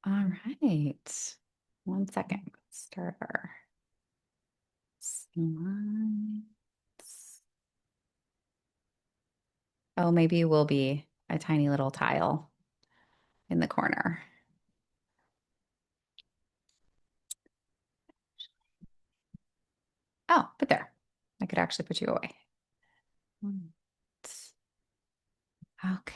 All right. One second. Let's start our slides. Oh, maybe it will be a tiny little tile in the corner. Oh, but there. I could actually put you away. Hmm. Okay.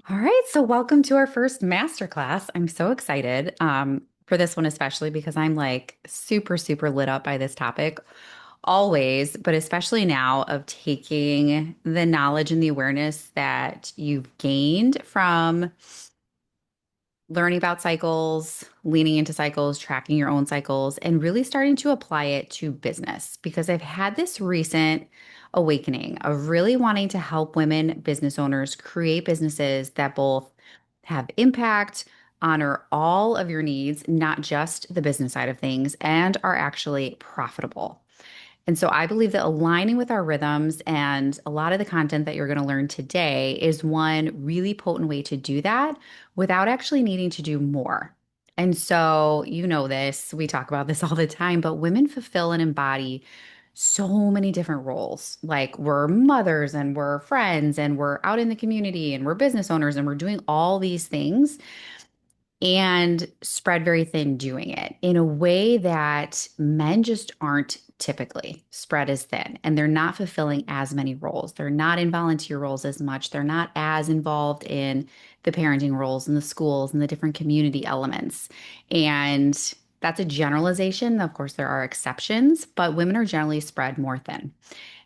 All right. So welcome to our first masterclass. I'm so excited for this one, especially because I'm like super, super lit up by this topic always, but especially now of taking the knowledge and the awareness that you've gained from learning about cycles, leaning into cycles, tracking your own cycles, and really starting to apply it to business. Because I've had this recent awakening of really wanting to help women business owners create businesses that both have impact, honor all of your needs, not just the business side of things, and are actually profitable. And so I believe that aligning with our rhythms and a lot of the content that you're going to learn today is one really potent way to do that without actually needing to do more. And so, you know this, we talk about this all the time, but women fulfill and embody so many different roles. Like we're mothers and we're friends and we're out in the community and we're business owners and we're doing all these things and spread very thin doing it in a way that men just aren't typically spread as thin and they're not fulfilling as many roles. They're not in volunteer roles as much. They're not as involved in the parenting roles and the schools and the different community elements. And that's a generalization. Of course, there are exceptions, but women are generally spread more thin.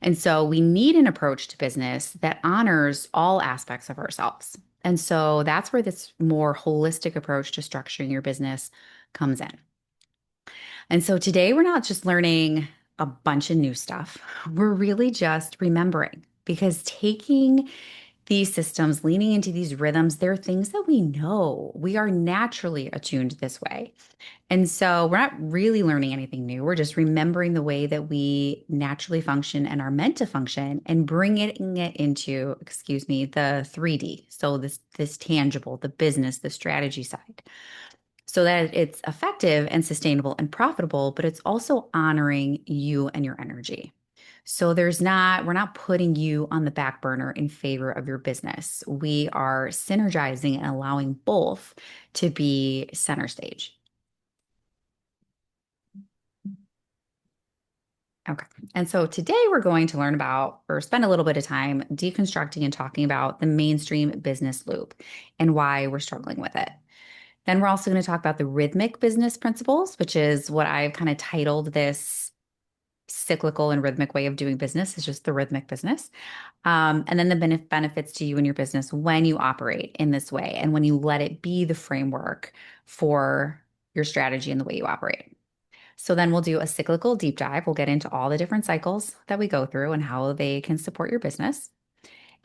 And so we need an approach to business that honors all aspects of ourselves. And so that's where this more holistic approach to structuring your business comes in. And so today we're not just learning a bunch of new stuff, we're really just remembering because taking these systems, leaning into these rhythms, they're things that we know. We are naturally attuned this way. And so we're not really learning anything new. We're just remembering the way that we naturally function and are meant to function and bringing it into, excuse me, the 3D. So this tangible, the business, the strategy side, so that it's effective and sustainable and profitable, but it's also honoring you and your energy. So we're not putting you on the back burner in favor of your business. We are synergizing and allowing both to be center stage. Okay. And so today we're going to learn about or spend a little bit of time deconstructing and talking about the mainstream business loop and why we're struggling with it. Then we're also going to talk about the rhythmic business principles, which is what I've kind of titled this cyclical and rhythmic way of doing business is just the rhythmic business. And then the benefits to you and your business when you operate in this way and when you let it be the framework for your strategy and the way you operate. So then we'll do a cyclical deep dive. We'll get into all the different cycles that we go through and how they can support your business.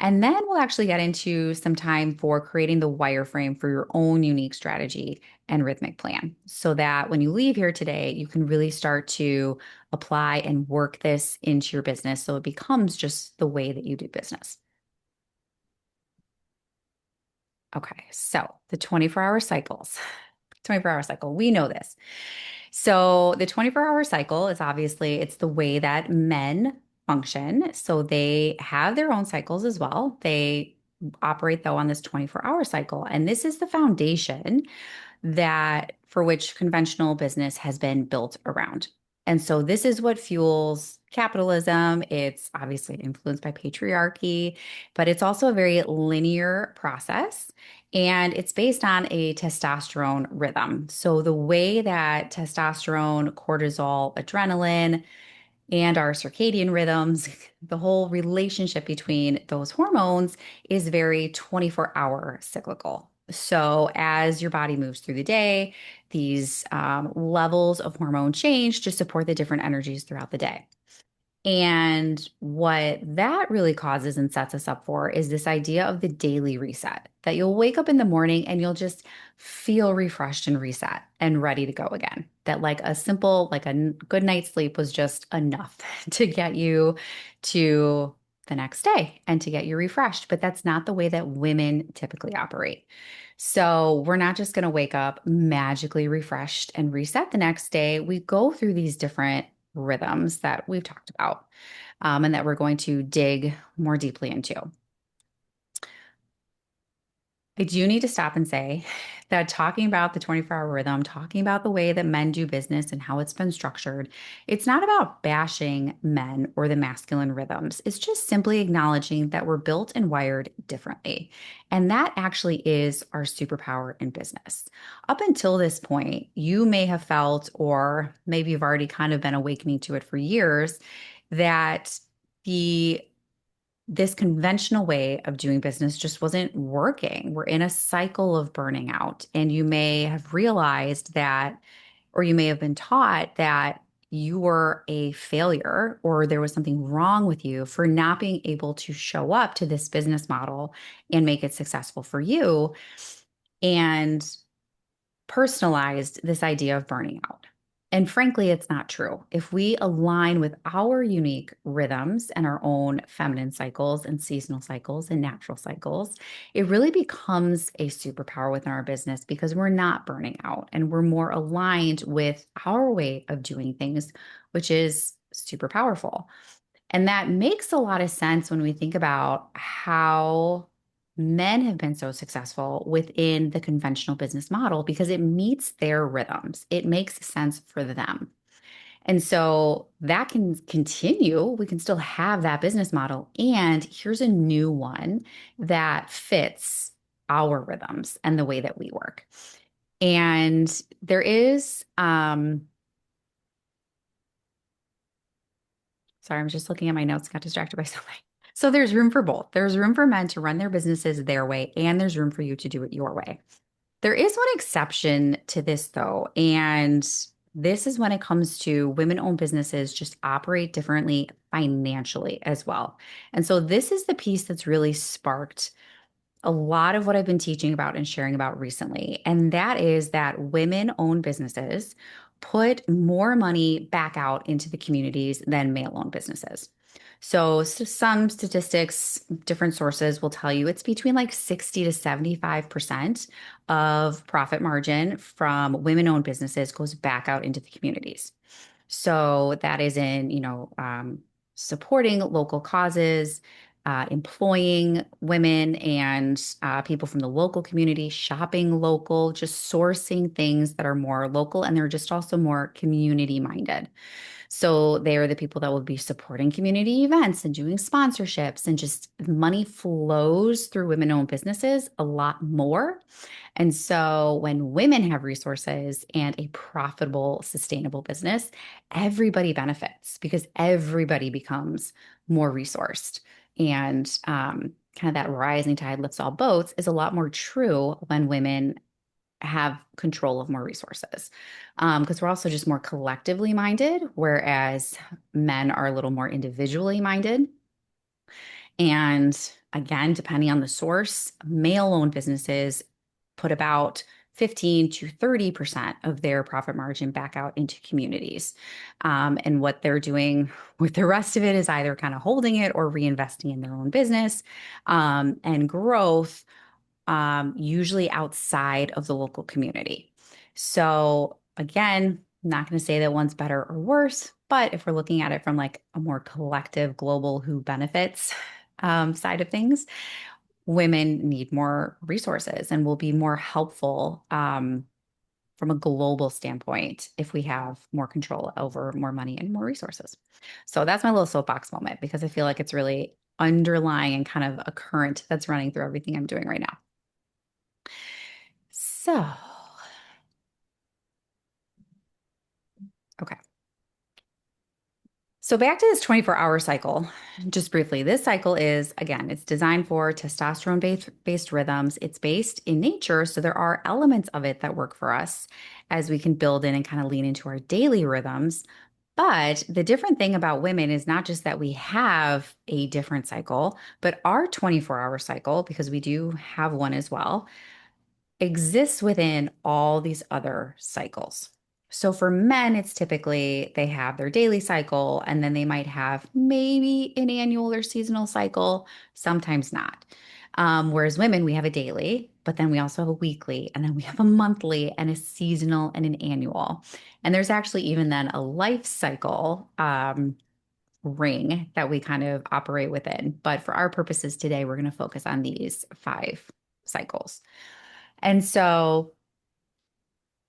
And then we'll actually get into some time for creating the wireframe for your own unique strategy and rhythmic plan so that when you leave here today, you can really start to apply and work this into your business so it becomes just the way that you do business. Okay, so the 24-hour cycles. 24-hour cycle, we know this. So the 24-hour cycle is obviously it's the way that men function. So they have their own cycles as well. They operate though on this 24-hour cycle. And this is the foundation that for which conventional business has been built around. And so this is what fuels capitalism. It's obviously influenced by patriarchy, but it's also a very linear process. And it's based on a testosterone rhythm. So the way that testosterone, cortisol, adrenaline, and our circadian rhythms, the whole relationship between those hormones is very 24-hour cyclical. So, as your body moves through the day, these levels of hormone change to support the different energies throughout the day. And what that really causes and sets us up for is this idea of the daily reset that you'll wake up in the morning and you'll just feel refreshed and reset and ready to go again. That, like a simple, like a good night's sleep was just enough to get you to the next day and to get you refreshed. But that's not the way that women typically operate. So we're not just going to wake up magically refreshed and reset the next day. We go through these different rhythms that we've talked about and that we're going to dig more deeply into. I do need to stop and say that talking about the 24-hour rhythm, talking about the way that men do business and how it's been structured, it's not about bashing men or the masculine rhythms. It's just simply acknowledging that we're built and wired differently. And that actually is our superpower in business. Up until this point, you may have felt, or maybe you've already kind of been awakening to it for years, that the this conventional way of doing business just wasn't working. We're in a cycle of burning out. And you may have realized that, or you may have been taught that you were a failure or there was something wrong with you for not being able to show up to this business model and make it successful for you. And personalized this idea of burning out. And frankly, it's not true. If we align with our unique rhythms and our own feminine cycles and seasonal cycles and natural cycles, it really becomes a superpower within our business because we're not burning out and we're more aligned with our way of doing things, which is super powerful. And that makes a lot of sense when we think about how men have been so successful within the conventional business model because it meets their rhythms. It makes sense for them. And so that can continue. We can still have that business model. And here's a new one that fits our rhythms and the way that we work. And there is, sorry, I'm just looking at my notes, got distracted by something. So there's room for both. There's room for men to run their businesses their way, and there's room for you to do it your way. There is one exception to this, though, and this is when it comes to women-owned businesses just operate differently financially as well. And so this is the piece that's really sparked a lot of what I've been teaching about and sharing about recently. And that is that women owned businesses put more money back out into the communities than male owned businesses. So some statistics, different sources will tell you it's between like 60 to 75% of profit margin from women owned businesses goes back out into the communities. So that is in, supporting local causes, employing women and people from the local community, shopping local, just sourcing things that are more local and they're just also more community minded. So they are the people that will be supporting community events and doing sponsorships and just money flows through women-owned businesses a lot more. And so when women have resources and a profitable, sustainable business, everybody benefits because everybody becomes more resourced. And kind of that rising tide lifts all boats is a lot more true when women have control of more resources because we're also just more collectively minded, whereas men are a little more individually minded. And again, depending on the source, male-owned businesses put about 15 to 30% of their profit margin back out into communities. And what they're doing with the rest of it is either kind of holding it or reinvesting in their own business and growth, usually outside of the local community. So again, I'm not going to say that one's better or worse, but if we're looking at it from like a more collective global who benefits side of things, women need more resources and will be more helpful from a global standpoint if we have more control over more money and more resources. So that's my little soapbox moment because I feel like it's really underlying and kind of a current that's running through everything I'm doing right now. So, okay. So back to this 24-hour cycle, just briefly, this cycle is, again, it's designed for testosterone-based rhythms. It's based in nature, so there are elements of it that work for us as we can build in and kind of lean into our daily rhythms. But the different thing about women is not just that we have a different cycle, but our 24-hour cycle, because we do have one as well, exists within all these other cycles. So for men, it's typically they have their daily cycle and then they might have maybe an annual or seasonal cycle, sometimes not. Whereas women, we have a daily, but then we also have a weekly, and then we have a monthly and a seasonal and an annual. And there's actually even then a life cycle ring that we kind of operate within. But for our purposes today, we're going to focus on these five cycles. And so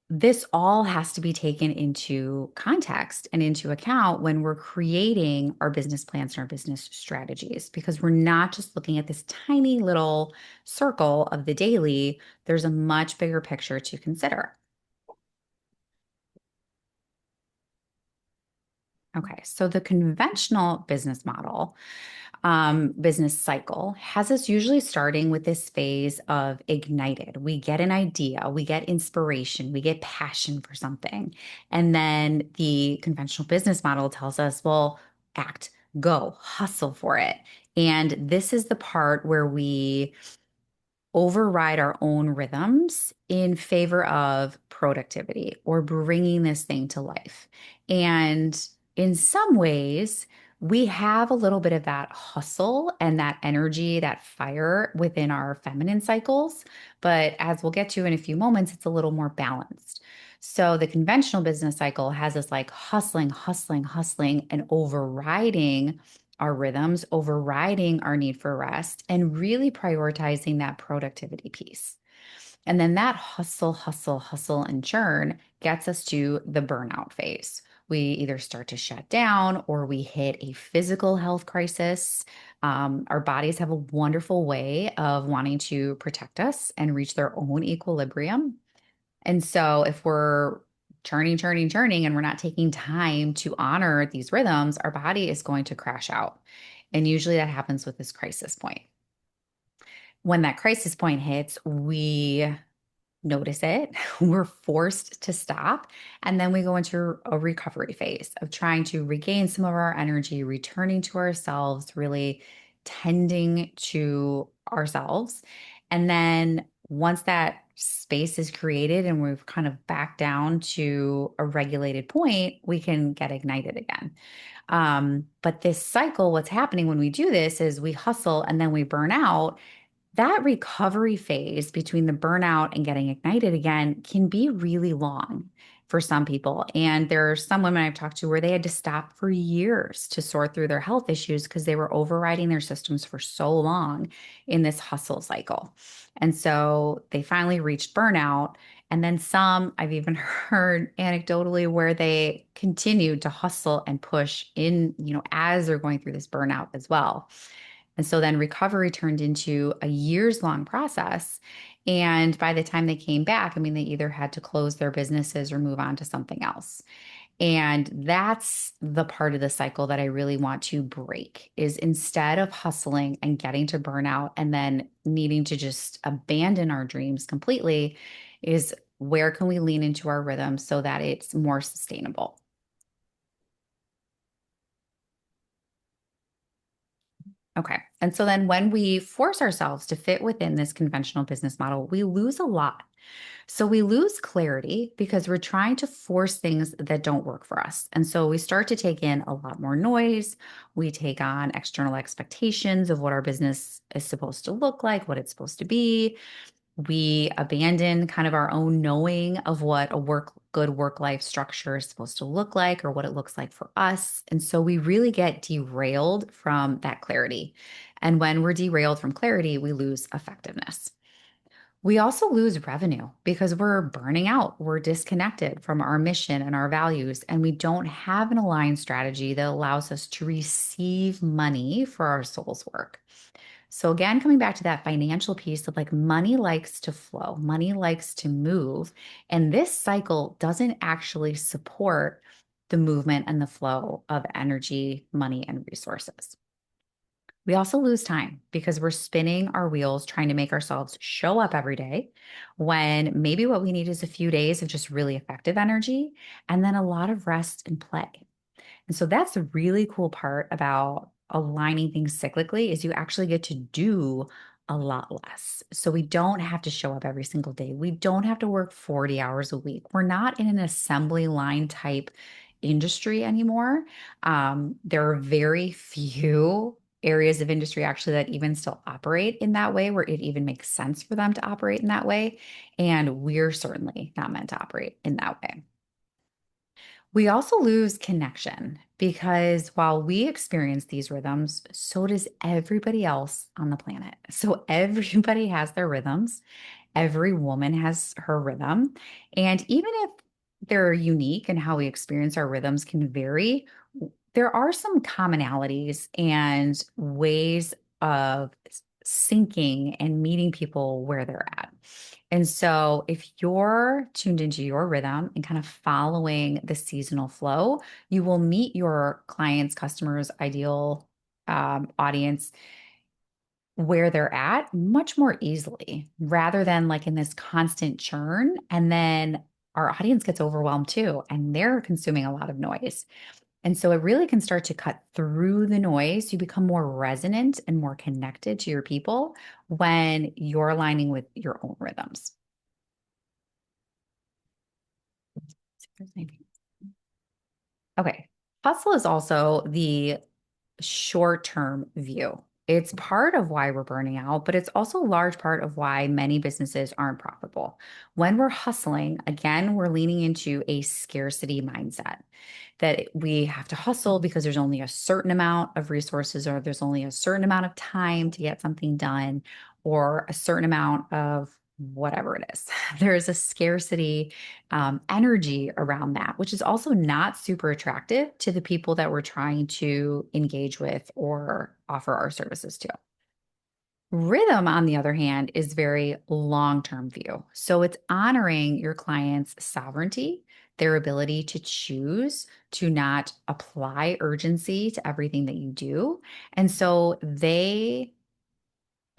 this all has to be taken into context and into account when we're creating our business plans and our business strategies, because we're not just looking at this tiny little circle of the daily. There's a much bigger picture to consider. Okay, so the conventional business model, business cycle has us usually starting with this phase of ignited. We get an idea, we get inspiration, we get passion for something. And then the conventional business model tells us, well, act, go, hustle for it. And this is the part where we override our own rhythms in favor of productivity or bringing this thing to life. And in some ways, we have a little bit of that hustle and that energy, that fire within our feminine cycles. But as we'll get to in a few moments, it's a little more balanced. So the conventional business cycle has us like hustling, hustling, hustling, and overriding our rhythms, overriding our need for rest, and really prioritizing that productivity piece. And then that hustle, hustle, hustle, and churn gets us to the burnout phase. We either start to shut down or we hit a physical health crisis. Our bodies have a wonderful way of wanting to protect us and reach their own equilibrium. And so if we're churning, churning, churning, and we're not taking time to honor these rhythms, our body is going to crash out. And usually that happens with this crisis point. When that crisis point hits, we notice it, we're forced to stop, and then we go into a recovery phase of trying to regain some of our energy, returning to ourselves, really tending to ourselves. And then once that space is created and we've kind of back down to a regulated point, we can get ignited again. But this cycle, what's happening when we do this is we hustle and then we burn out. That recovery phase between the burnout and getting ignited again can be really long for some people. And there are some women I've talked to where they had to stop for years to sort through their health issues because they were overriding their systems for so long in this hustle cycle. And so they finally reached burnout. And then some, I've even heard anecdotally where they continued to hustle and push in, as they're going through this burnout as well. And so then recovery turned into a years long process. And by the time they came back, I mean, they either had to close their businesses or move on to something else. And that's the part of the cycle that I really want to break is instead of hustling and getting to burnout and then needing to just abandon our dreams completely, is where can we lean into our rhythm so that it's more sustainable? Okay. And so then when we force ourselves to fit within this conventional business model, we lose a lot. So we lose clarity because we're trying to force things that don't work for us. And so we start to take in a lot more noise. We take on external expectations of what our business is supposed to look like, what it's supposed to be. We abandon kind of our own knowing of what a good work life structure is supposed to look like or what it looks like for us. And so we really get derailed from that clarity. And when we're derailed from clarity, we lose effectiveness. We also lose revenue because we're burning out. We're disconnected from our mission and our values, and we don't have an aligned strategy that allows us to receive money for our soul's work. So again, coming back to that financial piece of like money likes to flow, money likes to move. And this cycle doesn't actually support the movement and the flow of energy, money, and resources. We also lose time because we're spinning our wheels trying to make ourselves show up every day when maybe what we need is a few days of just really effective energy and then a lot of rest and play. And so that's the really cool part about aligning things cyclically is you actually get to do a lot less. So we don't have to show up every single day. We don't have to work 40 hours a week. We're not in an assembly line type industry anymore. There are very few areas of industry actually that even still operate in that way, where it even makes sense for them to operate in that way. And we're certainly not meant to operate in that way. We also lose connection because while we experience these rhythms, so does everybody else on the planet. So everybody has their rhythms. Every woman has her rhythm. And even if they're unique and how we experience our rhythms can vary, there are some commonalities and ways of syncing and meeting people where they're at. And so, if you're tuned into your rhythm and kind of following the seasonal flow, you will meet your clients, customers, ideal audience where they're at much more easily rather than like in this constant churn. And then our audience gets overwhelmed too, and they're consuming a lot of noise. And so it really can start to cut through the noise. You become more resonant and more connected to your people when you're aligning with your own rhythms. Okay. Hustle is also the short-term view. It's part of why we're burning out, but it's also a large part of why many businesses aren't profitable. When we're hustling, again, we're leaning into a scarcity mindset that we have to hustle because there's only a certain amount of resources or there's only a certain amount of time to get something done or a certain amount of whatever it is. There is a scarcity energy around that, which is also not super attractive to the people that we're trying to engage with or offer our services to. Rhythm, on the other hand, is very long-term view. So it's honoring your client's sovereignty, their ability to choose to not apply urgency to everything that you do. And so they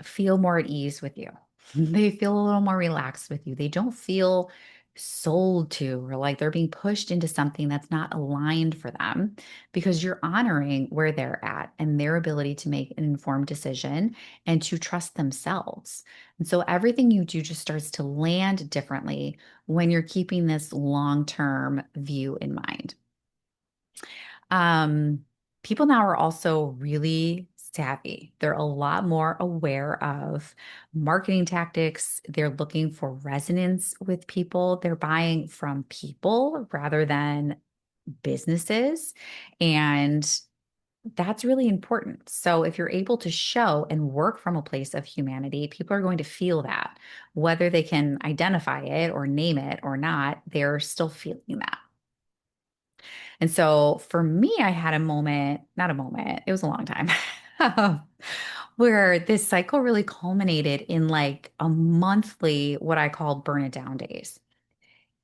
feel more at ease with you. They feel a little more relaxed with you. They don't feel sold to or like they're being pushed into something that's not aligned for them because you're honoring where they're at and their ability to make an informed decision and to trust themselves. And so everything you do just starts to land differently when you're keeping this long-term view in mind. Um, People now are also really savvy. They're a lot more aware of marketing tactics. They're looking for resonance with people. They're buying from people rather than businesses. And that's really important. So if you're able to show and work from a place of humanity, people are going to feel that. Whether they can identify it or name it or not, they're still feeling that. And so for me, I had a moment, not a moment, it was a long time, where this cycle really culminated in like a monthly, what I call burn it down days.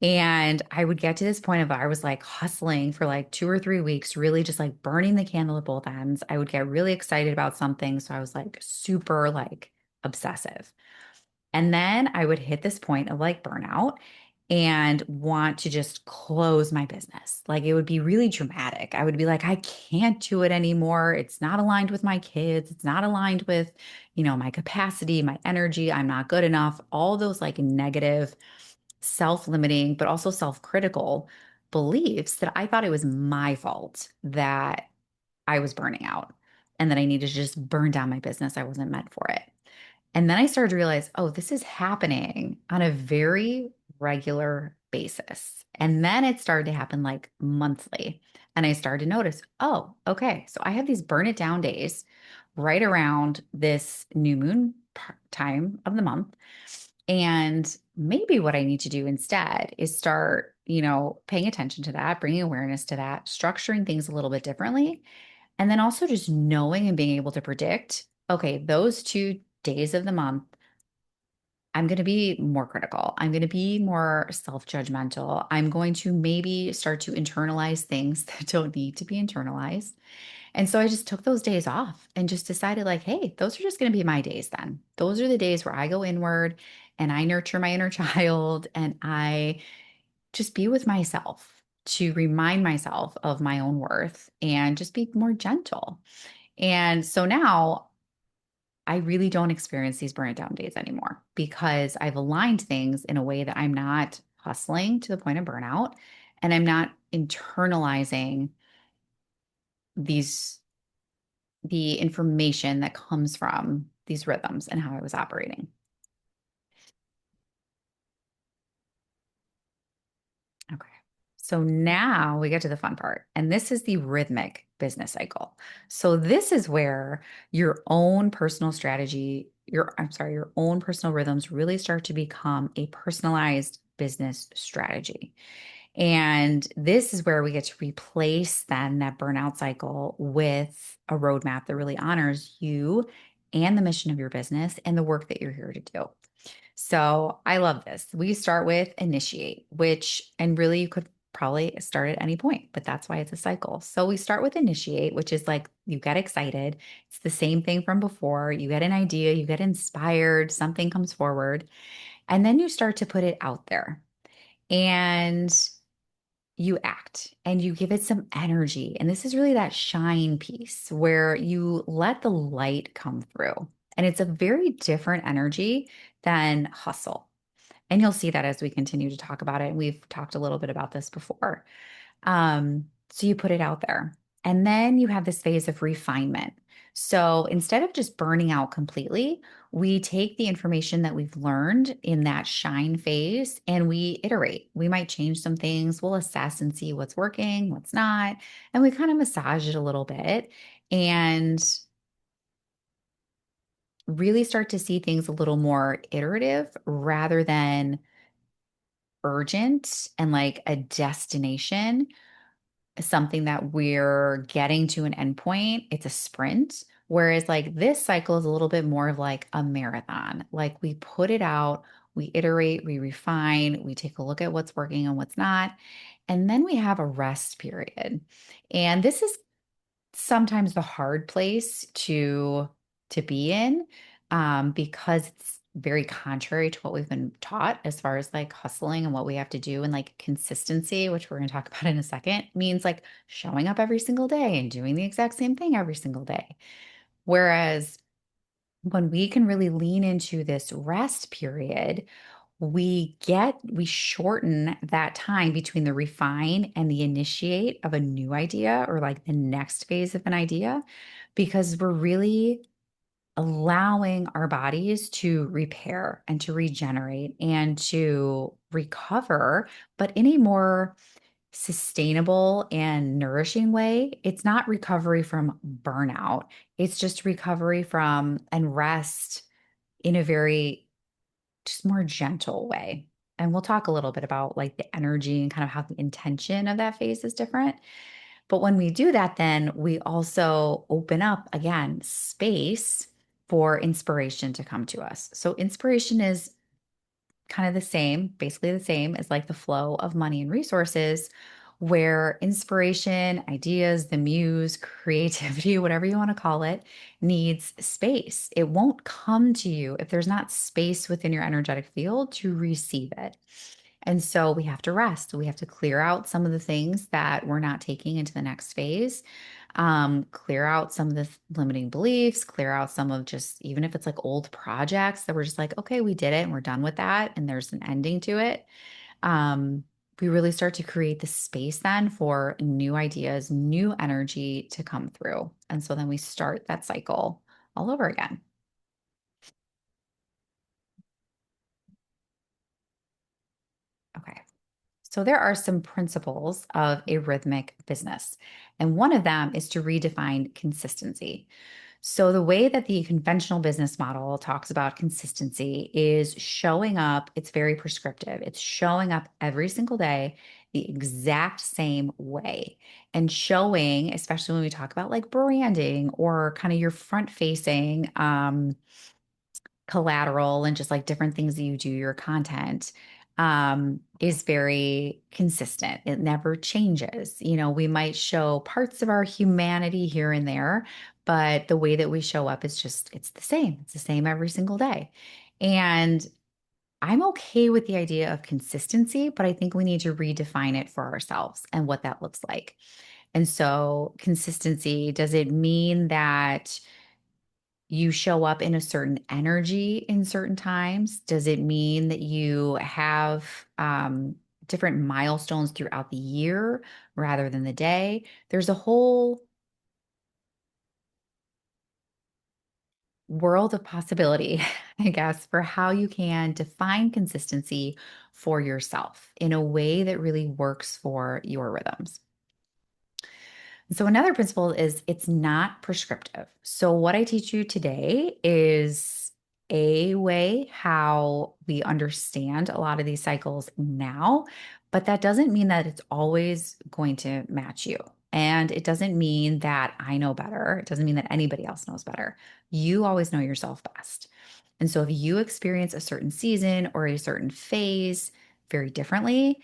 And I would get to this point of I was like hustling for like 2 or 3 weeks, really just like burning the candle at both ends. I would get really excited about something. So I was like super like obsessive. And then I would hit this point of like burnout and want to just close my business. Like it would be really dramatic. I would be like, I can't do it anymore. It's not aligned with my kids. It's not aligned with, my capacity, my energy. I'm not good enough. All those like negative, self-limiting, but also self-critical beliefs that I thought it was my fault that I was burning out and that I needed to just burn down my business. I wasn't meant for it. And then I started to realize, oh, this is happening on a very regular basis. And then it started to happen like monthly. And I started to notice, oh, okay, so I have these burn it down days right around this new moon time of the month. And maybe what I need to do instead is start, paying attention to that, bringing awareness to that, structuring things a little bit differently. And then also just knowing and being able to predict, okay, those 2 days of the month, I'm going to be more critical. I'm going to be more self-judgmental. I'm going to maybe start to internalize things that don't need to be internalized. And so I just took those days off and just decided, like, hey, those are just going to be my days then. Those are the days where I go inward and I nurture my inner child and I just be with myself to remind myself of my own worth and just be more gentle. And so now I really don't experience these burnt down days anymore because I've aligned things in a way that I'm not hustling to the point of burnout and I'm not internalizing these the information that comes from these rhythms and how I was operating. Okay. So now we get to the fun part, and this is the rhythmic business cycle. So this is where your own personal strategy, your own personal rhythms really start to become a personalized business strategy. And this is where we get to replace then that burnout cycle with a roadmap that really honors you and the mission of your business and the work that you're here to do. So I love this. We start with initiate, which, and really you could probably start at any point, but that's why it's a cycle. So we start with initiate, which is like you get excited. It's the same thing from before. You get an idea, you get inspired, something comes forward, and then you start to put it out there. And you act and you give it some energy. And this is really that shine piece where you let the light come through. And it's a very different energy than hustle. And you'll see that as we continue to talk about it. And we've talked a little bit about this before. So you put it out there. And then you have this phase of refinement. So instead of just burning out completely, we take the information that we've learned in that shine phase and we iterate. We might change some things. We'll assess and see what's working, what's not. And we kind of massage it a little bit and really start to see things a little more iterative rather than urgent and like a destination, something that we're getting to an endpoint. It's a sprint. Whereas like this cycle is a little bit more of like a marathon. Like we put it out, we iterate, we refine, we take a look at what's working and what's not. And then we have a rest period. And this is sometimes the hard place to be in, because it's very contrary to what we've been taught as far as like hustling and what we have to do and like consistency, which we're going to talk about in a second, means like showing up every single day and doing the exact same thing every single day. Whereas when we can really lean into this rest period, we shorten that time between the refine and the initiate of a new idea or like the next phase of an idea because we're really allowing our bodies to repair and to regenerate and to recover, but in a more sustainable and nourishing way. It's not recovery from burnout, it's just recovery from and rest in a very just more gentle way. And we'll talk a little bit about like the energy and kind of how the intention of that phase is different. But when we do that, then we also open up again space for inspiration to come to us. So inspiration is kind of the same, basically the same as like the flow of money and resources, where inspiration, ideas, the muse, creativity, whatever you want to call it, needs space. It won't come to you if there's not space within your energetic field to receive it. And so we have to rest. We have to clear out some of the things that we're not taking into the next phase, clear out some of the limiting beliefs, clear out some of just, even if it's like old projects that we're just like, okay, we did it and we're done with that. And there's an ending to it. Um, we really start to create the space then for new ideas, new energy to come through. And so then we start that cycle all over again. Okay. So there are some principles of a rhythmic business, and one of them is to redefine consistency. So the way that the conventional business model talks about consistency is showing up, it's very prescriptive. It's showing up every single day the exact same way and showing, especially when we talk about like branding or kind of your front facing collateral and just like different things that you do, your content is very consistent. It never changes. You know, we might show parts of our humanity here and there, but the way that we show up is just, it's the same. It's the same every single day. And I'm okay with the idea of consistency, but I think we need to redefine it for ourselves and what that looks like. And so, consistency, does it mean that you show up in a certain energy in certain times? Does it mean that you have different milestones throughout the year rather than the day? There's a whole world of possibility, I guess, for how you can define consistency for yourself in a way that really works for your rhythms. So, another principle is it's not prescriptive. So, what I teach you today is a way how we understand a lot of these cycles now, but that doesn't mean that it's always going to match you. And it doesn't mean that I know better. It doesn't mean that anybody else knows better. You always know yourself best. And so, if you experience a certain season or a certain phase very differently,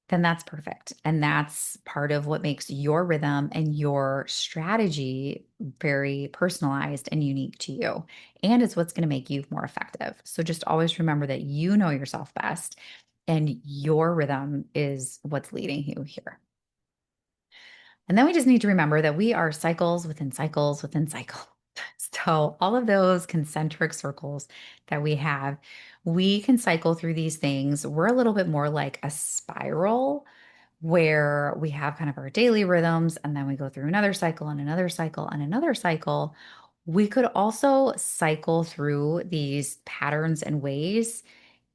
then that's perfect. And that's part of what makes your rhythm and your strategy very personalized and unique to you. And it's what's going to make you more effective. So just always remember that you know yourself best and your rhythm is what's leading you here. And then we just need to remember that we are cycles within cycles within cycles. So, all of those concentric circles that we have, we can cycle through these things. We're a little bit more like a spiral where we have kind of our daily rhythms and then we go through another cycle and another cycle and another cycle. We could also cycle through these patterns and ways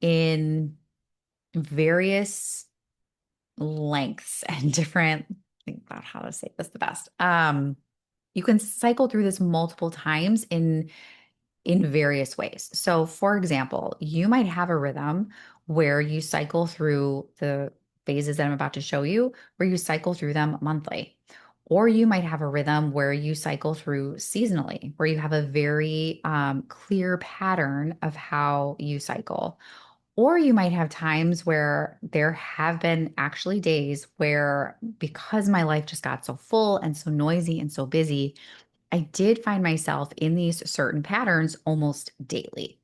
in various lengths and different, think about how to say this the best. You can cycle through this multiple times in various ways. So, for example, you might have a rhythm where you cycle through the phases that I'm about to show you, where you cycle through them monthly. Or you might have a rhythm where you cycle through seasonally, where you have a very clear pattern of how you cycle. Or you might have times where there have been actually days where, because my life just got so full and so noisy and so busy, I did find myself in these certain patterns almost daily.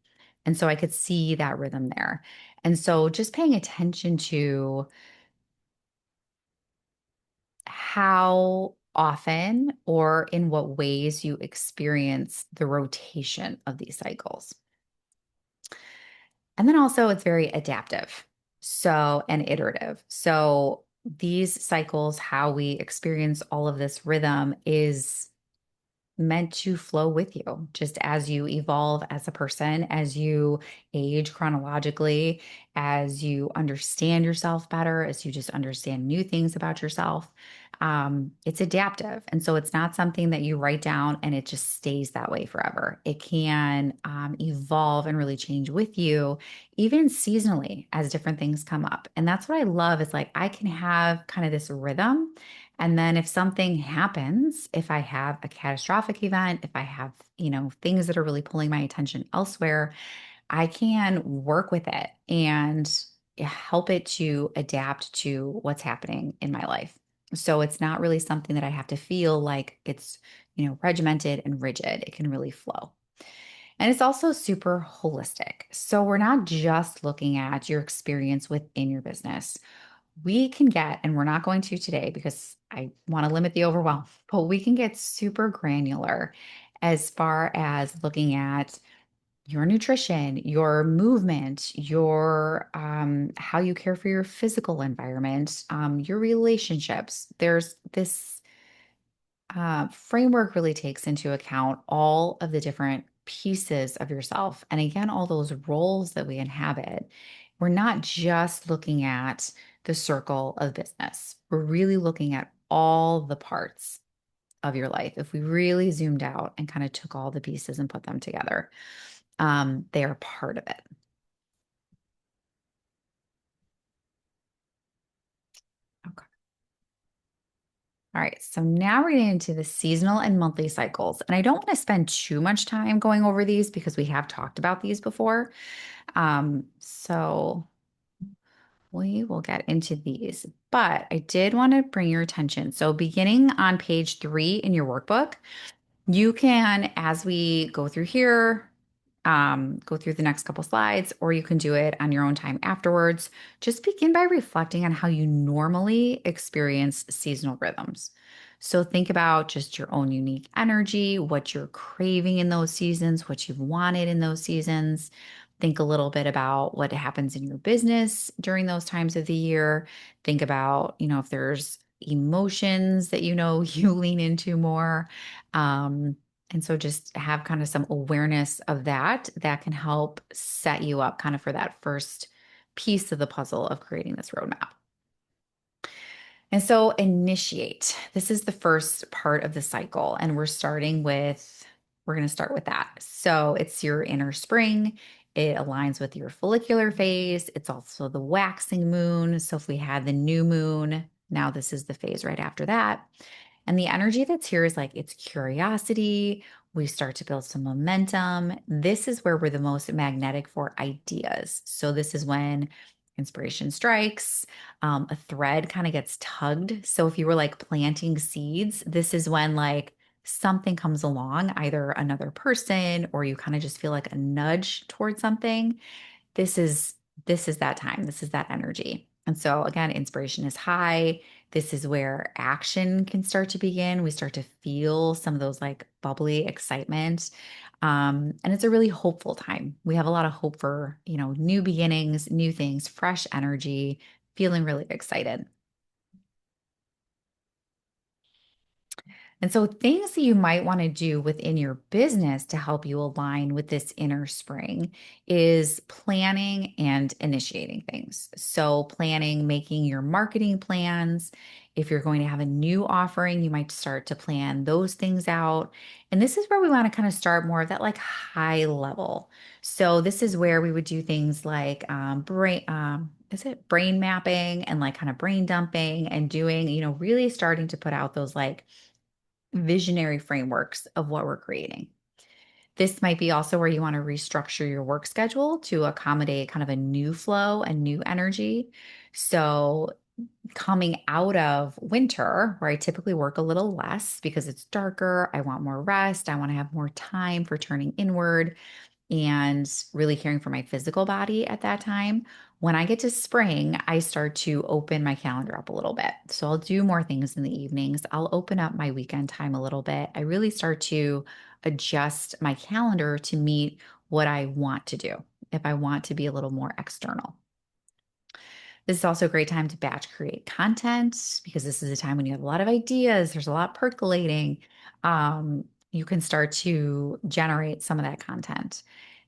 And so I could see that rhythm there. And so just paying attention to how often or in what ways you experience the rotation of these cycles. And then also it's very adaptive. So, and iterative. So these cycles, how we experience all of this rhythm is meant to flow with you just as you evolve as a person, as you age chronologically, as you understand yourself better, as you just understand new things about yourself. It's adaptive. And so it's not something that you write down and it just stays that way forever. It can evolve and really change with you, even seasonally as different things come up. And that's what I love is like I can have kind of this rhythm and then if something happens, if I have a catastrophic event, if I have, things that are really pulling my attention elsewhere, I can work with it and help it to adapt to what's happening in my life. So it's not really something that I have to feel like it's, regimented and rigid. It can really flow. And it's also super holistic. So we're not just looking at your experience within your business. We can get, and we're not going to today because I want to limit the overwhelm, but we can get super granular as far as looking at your nutrition, your movement, your how you care for your physical environment, your relationships. There's this framework really takes into account all of the different pieces of yourself. And again, all those roles that we inhabit. We're not just looking at the circle of business, we're really looking at all the parts of your life. If we really zoomed out and kind of took all the pieces and put them together, they are part of it. Okay. All right, so now we're getting into the seasonal and monthly cycles. And I don't want to spend too much time going over these because we have talked about these before. So we will get into these, but I did want to bring your attention. So beginning on page 3 in your workbook, you can, as we go through here, go through the next couple slides, or you can do it on your own time afterwards. Just begin by reflecting on how you normally experience seasonal rhythms. So think about just your own unique energy, what you're craving in those seasons, what you've wanted in those seasons. Think a little bit about what happens in your business during those times of the year. Think about, if there's emotions that you lean into more. Um, and so just have kind of some awareness of that can help set you up kind of for that first piece of the puzzle of creating this roadmap. And so initiate. This is the first part of the cycle. And we're going to start with that. So it's your inner spring. It aligns with your follicular phase. It's also the waxing moon. So if we had the new moon, now this is the phase right after that. And the energy that's here is like it's curiosity. We start to build some momentum. This is where we're the most magnetic for ideas. So this is when inspiration strikes, a thread kind of gets tugged. So if you were like planting seeds, this is when like something comes along, either another person or you kind of just feel like a nudge towards something. This is this is that time. This is that energy. And so again, inspiration is high. This is where action can start to begin. We start to feel some of those like bubbly excitement. And it's a really hopeful time. We have a lot of hope for, new beginnings, new things, fresh energy, feeling really excited. And so, things that you might want to do within your business to help you align with this inner spring is planning and initiating things. So, planning, making your marketing plans. If you're going to have a new offering, you might start to plan those things out. And this is where we want to kind of start more of that like high level. So, this is where we would do things like is it brain mapping and like kind of brain dumping and doing, really starting to put out those like visionary frameworks of what we're creating. This might be also where you want to restructure your work schedule to accommodate kind of a new flow and new energy. So, coming out of winter, where I typically work a little less because it's darker, I want more rest, I want to have more time for turning inward and really caring for my physical body at that time. When I get to spring, I start to open my calendar up a little bit. So I'll do more things in the evenings. I'll open up my weekend time a little bit. I really start to adjust my calendar to meet what I want to do if I want to be a little more external. This is also a great time to batch create content because this is a time when you have a lot of ideas, there's a lot percolating. You can start to generate some of that content.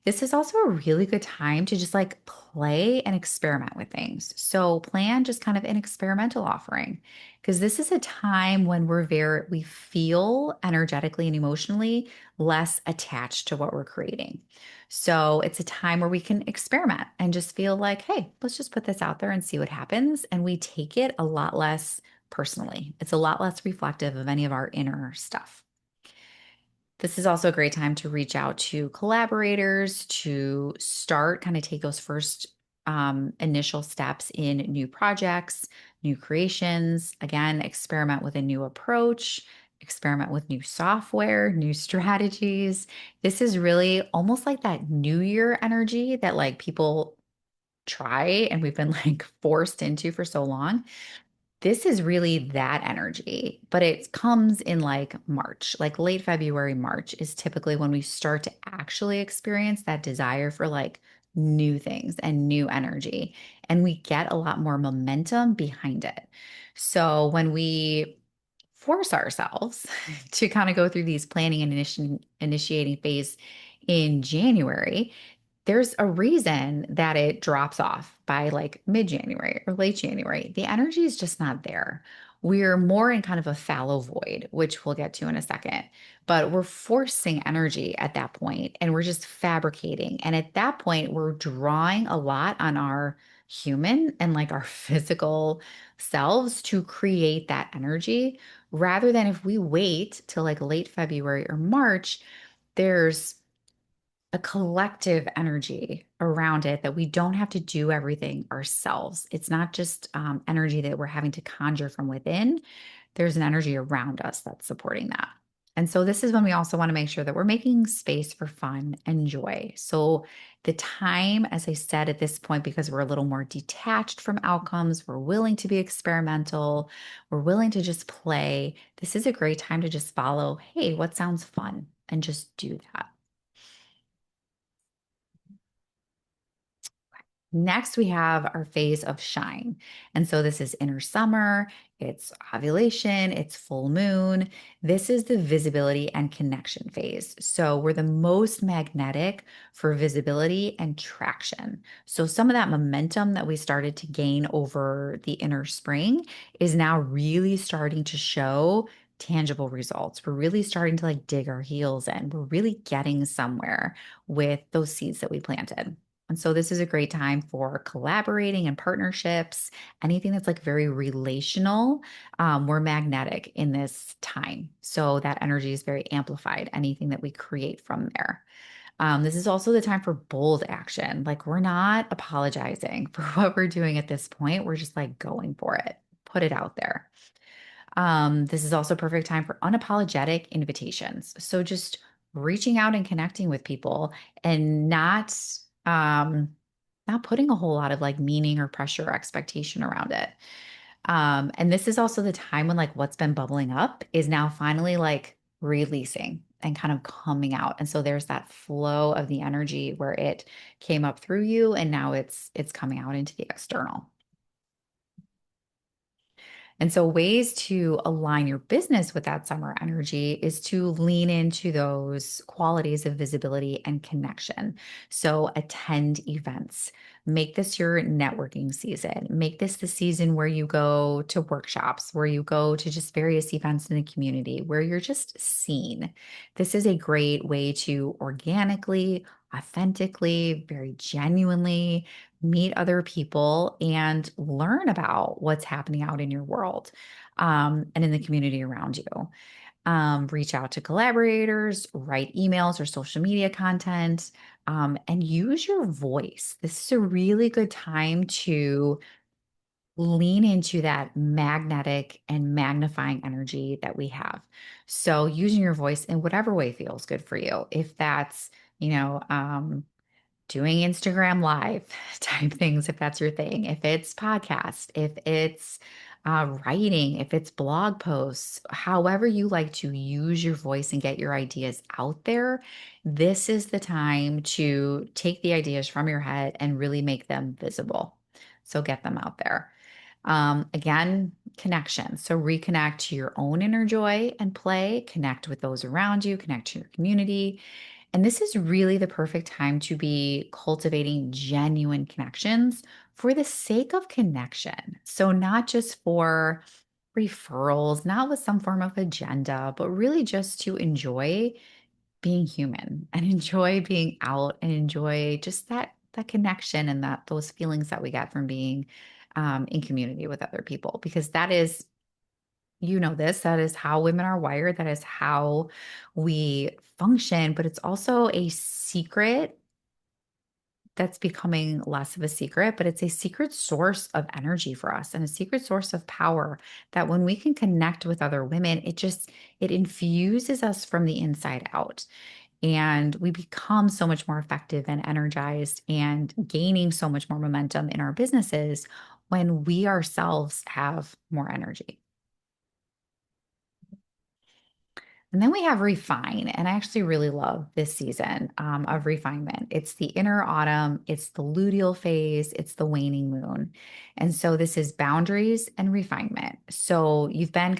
This is also a really good time to just like play and experiment with things. So plan just kind of an experimental offering because this is a time when we feel energetically and emotionally less attached to what we're creating. So it's a time where we can experiment and just feel like, hey, let's just put this out there and see what happens. And we take it a lot less personally. It's a lot less reflective of any of our inner stuff. This is also a great time to reach out to collaborators to start, kind of take those first initial steps in new projects, new creations. Again, experiment with a new approach, experiment with new software, new strategies. This is really almost like that new year energy that like people try and we've been like forced into for so long. This is really that energy, but it comes in like March, like late February, March is typically when we start to actually experience that desire for like new things and new energy. And we get a lot more momentum behind it. So when we force ourselves to kind of go through these planning and initiating phase in January, there's a reason that it drops off by like mid January or late January. The energy is just not there. We're more in kind of a fallow void, which we'll get to in a second, but we're forcing energy at that point and we're just fabricating. And at that point, we're drawing a lot on our human and like our physical selves to create that energy rather than if we wait till like late February or March, there's a collective energy around it that we don't have to do everything ourselves. It's not just energy that we're having to conjure from within. There's an energy around us that's supporting that. And so this is when we also want to make sure that we're making space for fun and joy. So the time, as I said at this point, because we're a little more detached from outcomes, we're willing to be experimental, we're willing to just play. This is a great time to just follow, hey, what sounds fun? And just do that. Next, we have our phase of shine. And so this is inner summer, it's ovulation, it's full moon. This is the visibility and connection phase. So we're the most magnetic for visibility and traction. So some of that momentum that we started to gain over the inner spring is now really starting to show tangible results. We're really starting to like dig our heels in. We're really getting somewhere with those seeds that we planted. And so this is a great time for collaborating and partnerships, anything that's like very relational. We're magnetic in this time. So that energy is very amplified, anything that we create from there. This is also the time for bold action. Like we're not apologizing for what we're doing at this point. We're just like going for it, put it out there. This is also a perfect time for unapologetic invitations. So just reaching out and connecting with people and um not putting a whole lot of like meaning or pressure or expectation around it. And this is also the time when like what's been bubbling up is now finally like releasing and kind of coming out. And so there's that flow of the energy where it came up through you and now it's coming out into the external. And so, ways to align your business with that summer energy is to lean into those qualities of visibility and connection. So, attend events. Make this your networking season. Make this the season where you go to workshops, where you go to just various events in the community, where you're just seen. This is a great way to organically, authentically, very genuinely meet other people and learn about what's happening out in your world and in the community around you. Reach out to collaborators, write emails or social media content, and use your voice. This is a really good time to lean into that magnetic and magnifying energy that we have. So, using your voice in whatever way feels good for you. If that's, you know, doing Instagram live type things, if that's your thing, if it's podcast, if it's writing, if it's blog posts, however you like to use your voice and get your ideas out there, this is the time to take the ideas from your head and really make them visible. So get them out there. Again, connection. So reconnect to your own inner joy and play, connect with those around you, connect to your community, and this is really the perfect time to be cultivating genuine connections for the sake of connection. So, not just for referrals, not with some form of agenda, but really just to enjoy being human and enjoy being out and enjoy just that connection and that those feelings that we get from being in community with other people because that is this, that is how women are wired, that is how we function, but it's also a secret that's becoming less of a secret, but it's a secret source of energy for us and a secret source of power that when we can connect with other women, it infuses us from the inside out. And we become so much more effective and energized and gaining so much more momentum in our businesses when we ourselves have more energy. And then we have refine. And I actually really love this season of refinement. It's the inner autumn, it's the luteal phase, it's the waning moon. And so this is boundaries and refinement. So you've been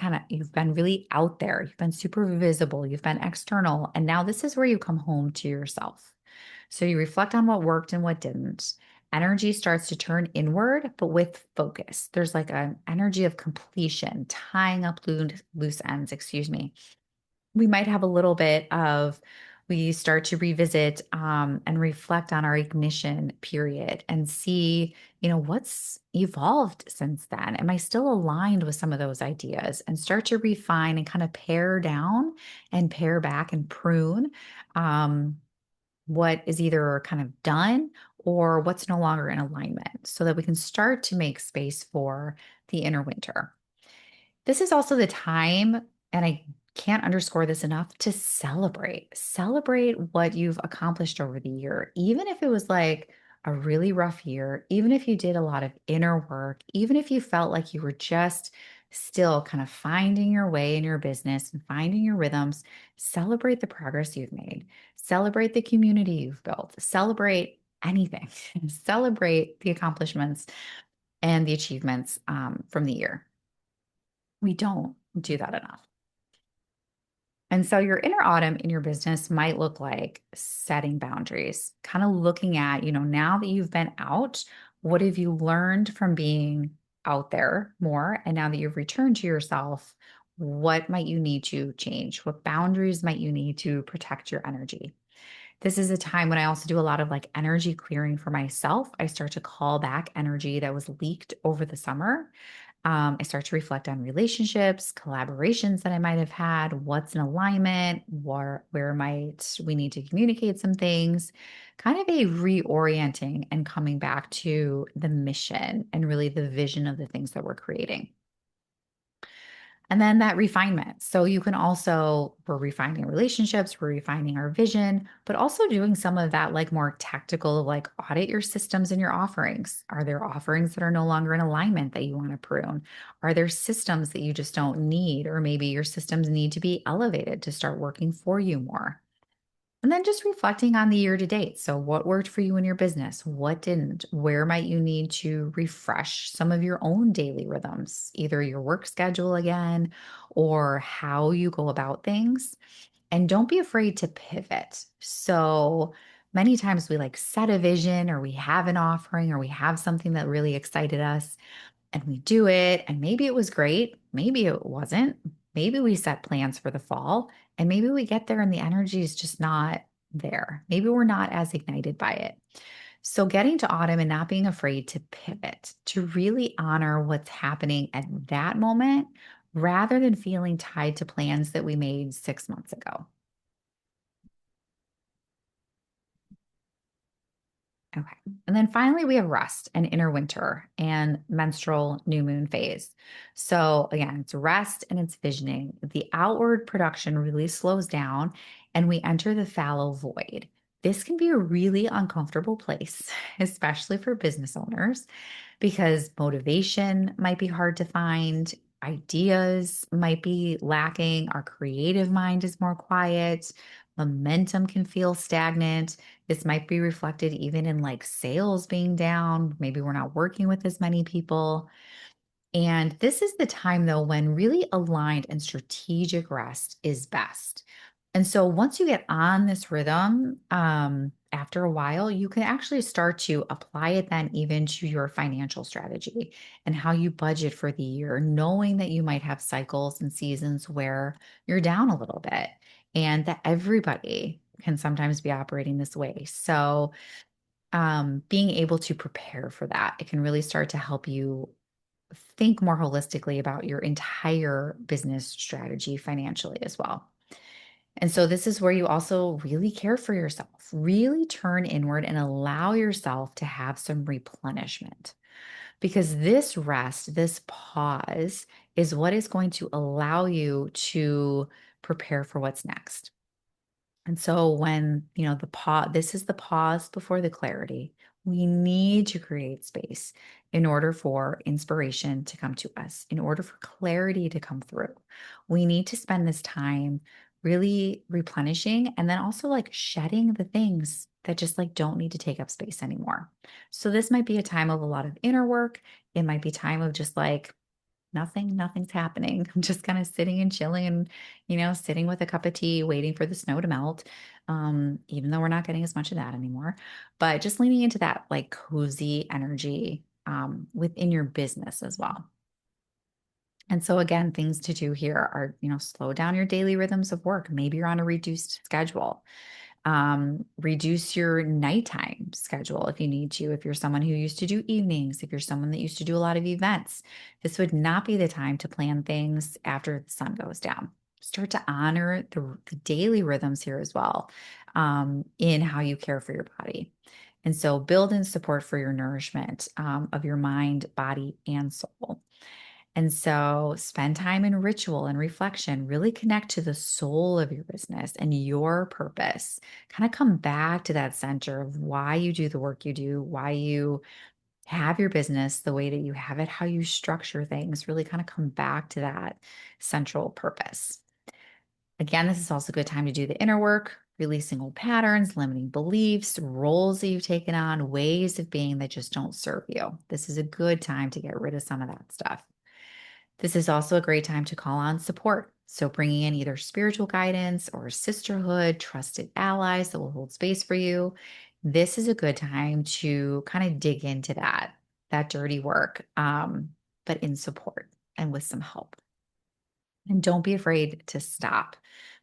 really out there, you've been super visible, you've been external. And now this is where you come home to yourself. So you reflect on what worked and what didn't. Energy starts to turn inward, but with focus. There's like an energy of completion, tying up loose ends, excuse me. We might have a little bit of we start to revisit and reflect on our ignition period and see, what's evolved since then. Am I still aligned with some of those ideas? And start to refine and kind of pare down and pare back and prune what is either kind of done or what's no longer in alignment so that we can start to make space for the inner winter. This is also the time, and I can't underscore this enough to celebrate. Celebrate what you've accomplished over the year, even if it was like a really rough year, even if you did a lot of inner work, even if you felt like you were just still kind of finding your way in your business and finding your rhythms. Celebrate the progress you've made, celebrate the community you've built, celebrate anything, celebrate the accomplishments and the achievements from the year. We don't do that enough. And so your inner autumn in your business might look like setting boundaries, kind of looking at, now that you've been out, what have you learned from being out there more? And now that you've returned to yourself, what might you need to change? What boundaries might you need to protect your energy? This is a time when I also do a lot of like energy clearing for myself. I start to call back energy that was leaked over the summer. I start to reflect on relationships, collaborations that I might have had, what's in alignment, where might we need to communicate some things, kind of a reorienting and coming back to the mission and really the vision of the things that we're creating. And then that refinement. So you can also, we're refining relationships, we're refining our vision, but also doing some of that like more tactical, like audit your systems and your offerings. Are there offerings that are no longer in alignment that you want to prune? Are there systems that you just don't need? Or maybe your systems need to be elevated to start working for you more. And then just reflecting on the year to date. So, what worked for you in your business? What didn't? Where might you need to refresh some of your own daily rhythms, either your work schedule again or how you go about things? And don't be afraid to pivot. So, many times we like set a vision or we have an offering or we have something that really excited us and we do it. And maybe it was great. Maybe it wasn't. Maybe we set plans for the fall and maybe we get there and the energy is just not there. Maybe we're not as ignited by it. So, getting to autumn and not being afraid to pivot, to really honor what's happening at that moment rather than feeling tied to plans that we made 6 months ago. Okay. And then finally, we have rest and inner winter and menstrual new moon phase. So, again, it's rest and it's visioning. The outward production really slows down and we enter the fallow void. This can be a really uncomfortable place, especially for business owners, because motivation might be hard to find, ideas might be lacking, our creative mind is more quiet, momentum can feel stagnant. This might be reflected even in like sales being down. Maybe we're not working with as many people. And this is the time, though, when really aligned and strategic rest is best. And so once you get on this rhythm, after a while, you can actually start to apply it then even to your financial strategy and how you budget for the year, knowing that you might have cycles and seasons where you're down a little bit and that everybody can sometimes be operating this way. So, being able to prepare for that, it can really start to help you think more holistically about your entire business strategy financially as well. And so, this is where you also really care for yourself, really turn inward and allow yourself to have some replenishment. Because this rest, this pause is what is going to allow you to prepare for what's next. And so when, the pause, this is the pause before the clarity. We need to create space in order for inspiration to come to us, in order for clarity to come through. We need to spend this time really replenishing and then also like shedding the things that just like don't need to take up space anymore. So this might be a time of a lot of inner work. It might be time of just like nothing's happening. I'm just kind of sitting and chilling and, sitting with a cup of tea, waiting for the snow to melt. Even though we're not getting as much of that anymore, but just leaning into that like cozy energy within your business as well. And so again, things to do here are, slow down your daily rhythms of work. Maybe you're on a reduced schedule. Reduce your nighttime schedule if you need to. If you're someone who used to do evenings, if you're someone that used to do a lot of events, this would not be the time to plan things after the sun goes down. Start to honor the daily rhythms here as well, in how you care for your body. And so build in support for your nourishment, of your mind, body, and soul. And so spend time in ritual and reflection, really connect to the soul of your business and your purpose. Kind of come back to that center of why you do the work you do, why you have your business the way that you have it, how you structure things, really kind of come back to that central purpose. Again, this is also a good time to do the inner work, releasing old patterns, limiting beliefs, roles that you've taken on, ways of being that just don't serve you. This is a good time to get rid of some of that stuff. This is also a great time to call on support. So, bringing in either spiritual guidance or sisterhood, trusted allies that will hold space for you. This is a good time to kind of dig into that dirty work, but in support and with some help. And don't be afraid to stop.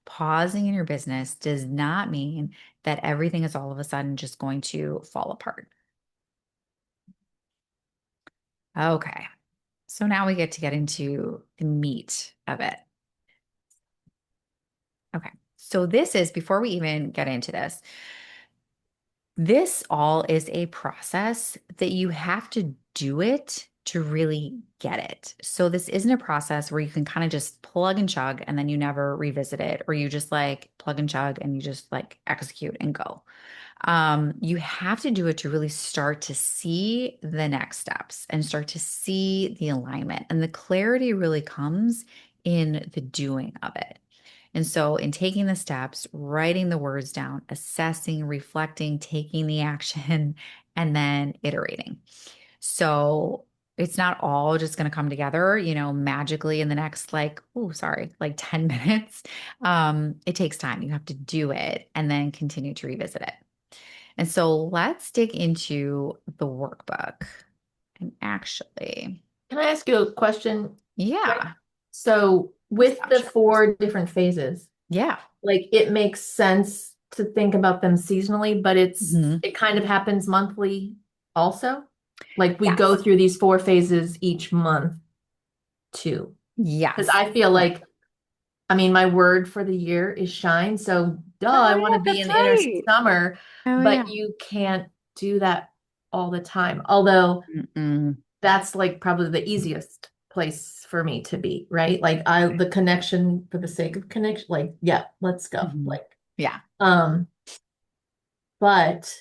Pausing in your business does not mean that everything is all of a sudden just going to fall apart. Okay. So now we get into the meat of it. Okay. So this is before we even get into this, this all is a process that you have to do it to really get it. So this isn't a process where you can kind of just plug and chug and then you never revisit it, or you just like plug and chug and you just like execute and go. You have to do it to really start to see the next steps and start to see the alignment. And the clarity really comes in the doing of it. And so, in taking the steps, writing the words down, assessing, reflecting, taking the action, and then iterating. So, it's not all just going to come together, magically in the next like 10 minutes. It takes time. You have to do it and then continue to revisit it. And so let's dig into the workbook. And actually, Can I ask you a question? Right. yeah, So with stop the share. four different phases, Yeah. like it makes sense to think about them seasonally, but Mhm. it kind of happens monthly also. Like we go Yes. through these four phases each month too. Because Yes. I feel Right. like, I mean, my word for the year is shine. So duh, I Oh, want yeah, to be that's in the inner right. summer, Oh, but yeah. you can't do that all the time. Although Mm-mm. that's like probably the easiest place for me to be, right? Like the connection for the sake of connection, like, yeah, let's go. Mhm. Like, Yeah. um, but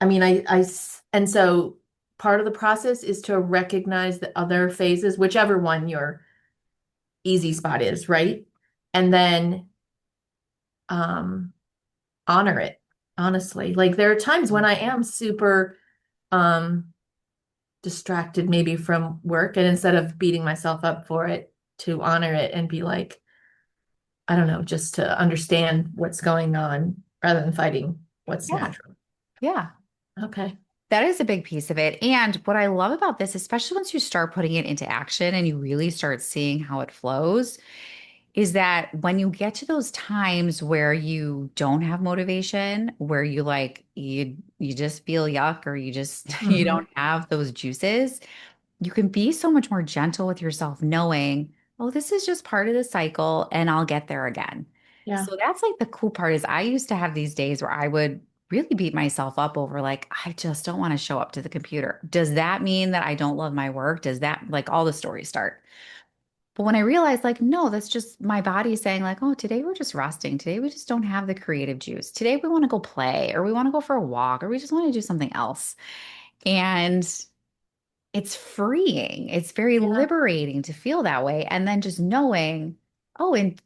I mean, and so part of the process is to recognize the other phases, whichever one your easy spot is, right? And then um honor it, honestly. Like there are times when I am super um distracted maybe from work, and instead of beating myself up for it, to honor it and be like, I don't know, just to understand what's going on rather than fighting what's Yeah. natural. Yeah. Okay. That is a big piece of it. And what I love about this, especially once you start putting it into action and you really start seeing how it flows, is that when you get to those times where you don't have motivation, where you just feel yuck or you just you Hmm. don't have those juices, you can be so much more gentle with yourself knowing, oh, this is just part of the cycle and I'll get there again. Yeah. So that's like the cool part is I used to have these days where I would really beat myself up over like, I just don't want to show up to the computer. Does that mean that I don't love my work? Does that like all the stories start? But when I realized, like, no, that's just my body saying, like, oh, today we're just resting. Today we just don't have the creative juice. Today we want to go play or we want to go for a walk or we just want to do something else. And it's freeing. It's very Yeah. liberating to feel that way. And then just knowing, oh, in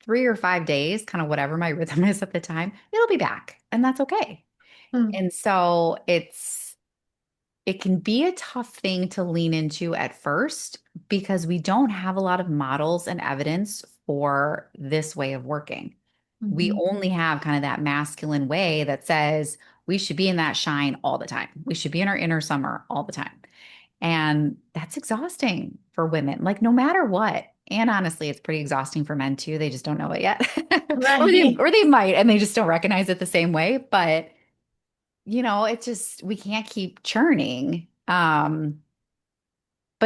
3 or 5 days, kind of whatever my rhythm is at the time, it'll be back. And that's okay. Hmm. And so it can be a tough thing to lean into at first because we don't have a lot of models and evidence for this way of working. We Mhm. only have kind of that masculine way that says we should be in that shine all the time. We should be in our inner summer all the time. And that's exhausting for women, like no matter what. And honestly, it's pretty exhausting for men too. They just don't know it yet. Right. Or they might and they just don't recognize it the same way. But it's just we can't keep churning. But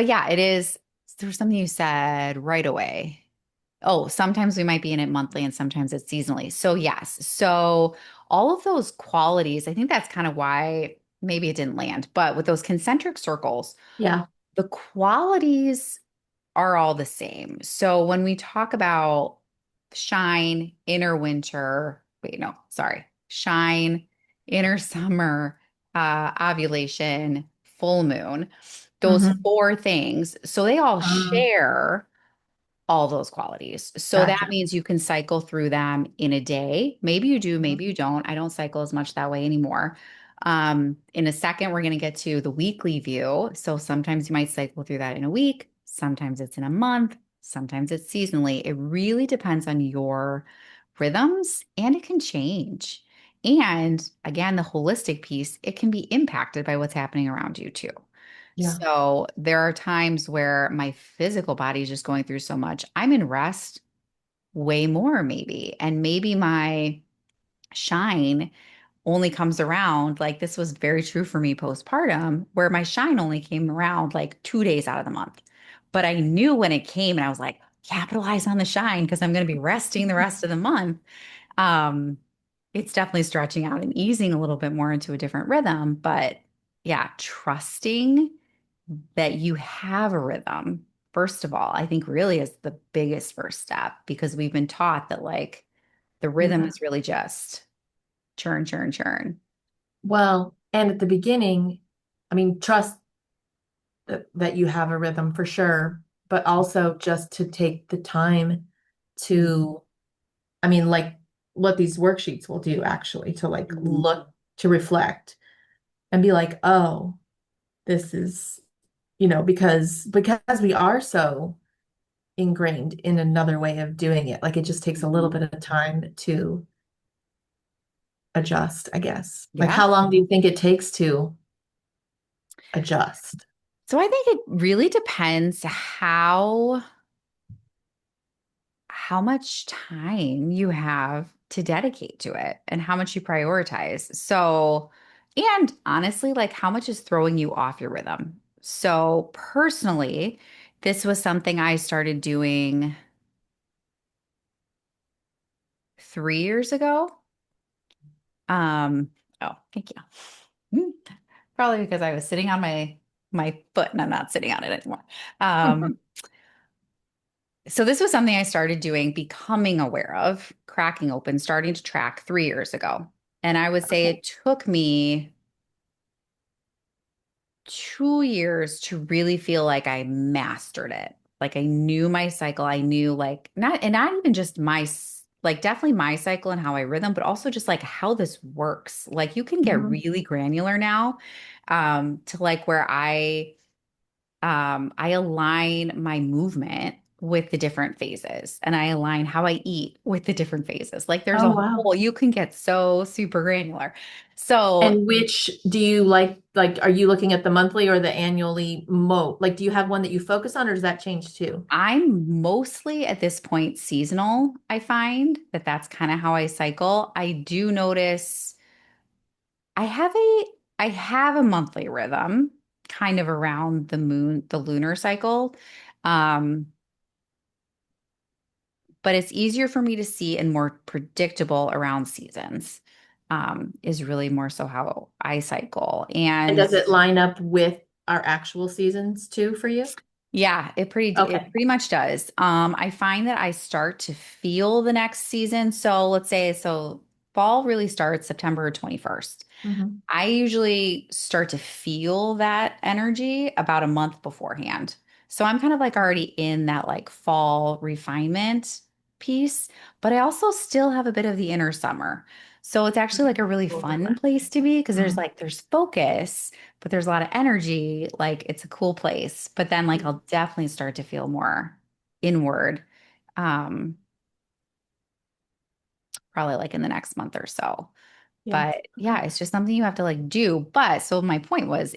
yeah, it is. There's something you said right away. Oh, sometimes we might be in it monthly and sometimes it's seasonally. So yes. So all of those qualities, I think that's kind of why maybe it didn't land. But with those concentric circles, Yeah. the qualities are all the same. So when we talk about shine, inner winter, wait, no, sorry, shine, inner summer, ovulation, full moon, those Hmm. four things. So they all Uh, share all those qualities. So that gotcha. means you can cycle through them in a day. Maybe you do, Mhm. maybe you don't. I don't cycle as much that way anymore. In a second, we're going to get to the weekly view. So sometimes you might cycle through that in a week, sometimes it's in a month, sometimes it's seasonally. It really depends on your rhythms and it can change. And again, the holistic piece, it can be impacted by what's happening around you too. Yeah. So there are times where my physical body is just going through so much. I'm in rest way more, maybe. And maybe my shine only comes around. Like this was very true for me postpartum, where my shine only came around like 2 days out of the month. But I knew when it came and I was like, capitalize on the shine because I'm going to be resting the rest of the month. Um, it's definitely stretching out and easing a little bit more into a different rhythm. But yeah, trusting that you have a rhythm, first of all, I think really is the biggest first step because we've been taught that like the rhythm Yeah. is really just churn, churn, churn. Well, and at the beginning, I mean, trust that you have a rhythm for sure, but also just to take the time Mhm. to, I mean, like what these worksheets will do actually to like Mhm. look to reflect and be like, oh, this is, because we are so ingrained in another way of doing it. Like it just takes a little Mhm. bit of time to adjust, I guess. Like Yeah. how long do you think it takes to adjust? So I think it really depends how much time you have to dedicate to it and how much you prioritize. So, and honestly, like how much is throwing you off your rhythm. So, personally, this was something I started doing 3 years ago. Um, oh, thank you. Hmm. Probably because I was sitting on my foot and I'm not sitting on it anymore. Um, So this was something I started doing, becoming aware of, cracking open, starting to track 3 years ago. And I would say it took me 2 years to really feel like I mastered it. Like I knew my cycle. I knew like not even just like definitely my cycle and how I rhythm, but also just like how this works. Like you can get Mhm. really granular now, to like where I align my movement with the different phases and I align how I eat with the different phases. Like there's Oh, a wow. whole, you can get so super granular. So And which do you like? Like, are you looking at the monthly or the annually Like, do you have one that you focus on, or does that change too? I'm mostly at this point seasonal. I find that that's kind of how I cycle. I do notice I have a I have a monthly rhythm kind of around the moon, the lunar cycle. Um, but it's easier for me to see and more predictable around seasons, is really more so how I cycle. And And does it line up with our actual seasons too for you? yeah, it Okay. pretty much does. I find that I start to feel the next season. So let's say so fall really starts September 21st. Hmm. I usually start to feel that energy about a month beforehand. So I'm kind of like already in that like fall refinement piece, but I also still have a bit of the inner summer. So it's actually like a really fun Overlap. place to be because Mhm. there's focus, but there's a lot of energy. Like it's a cool place. But then like I'll definitely start to feel more inward, um, probably like in the next month or so. Yeah. But Okay. yeah, it's just something you have to like do. But so my point was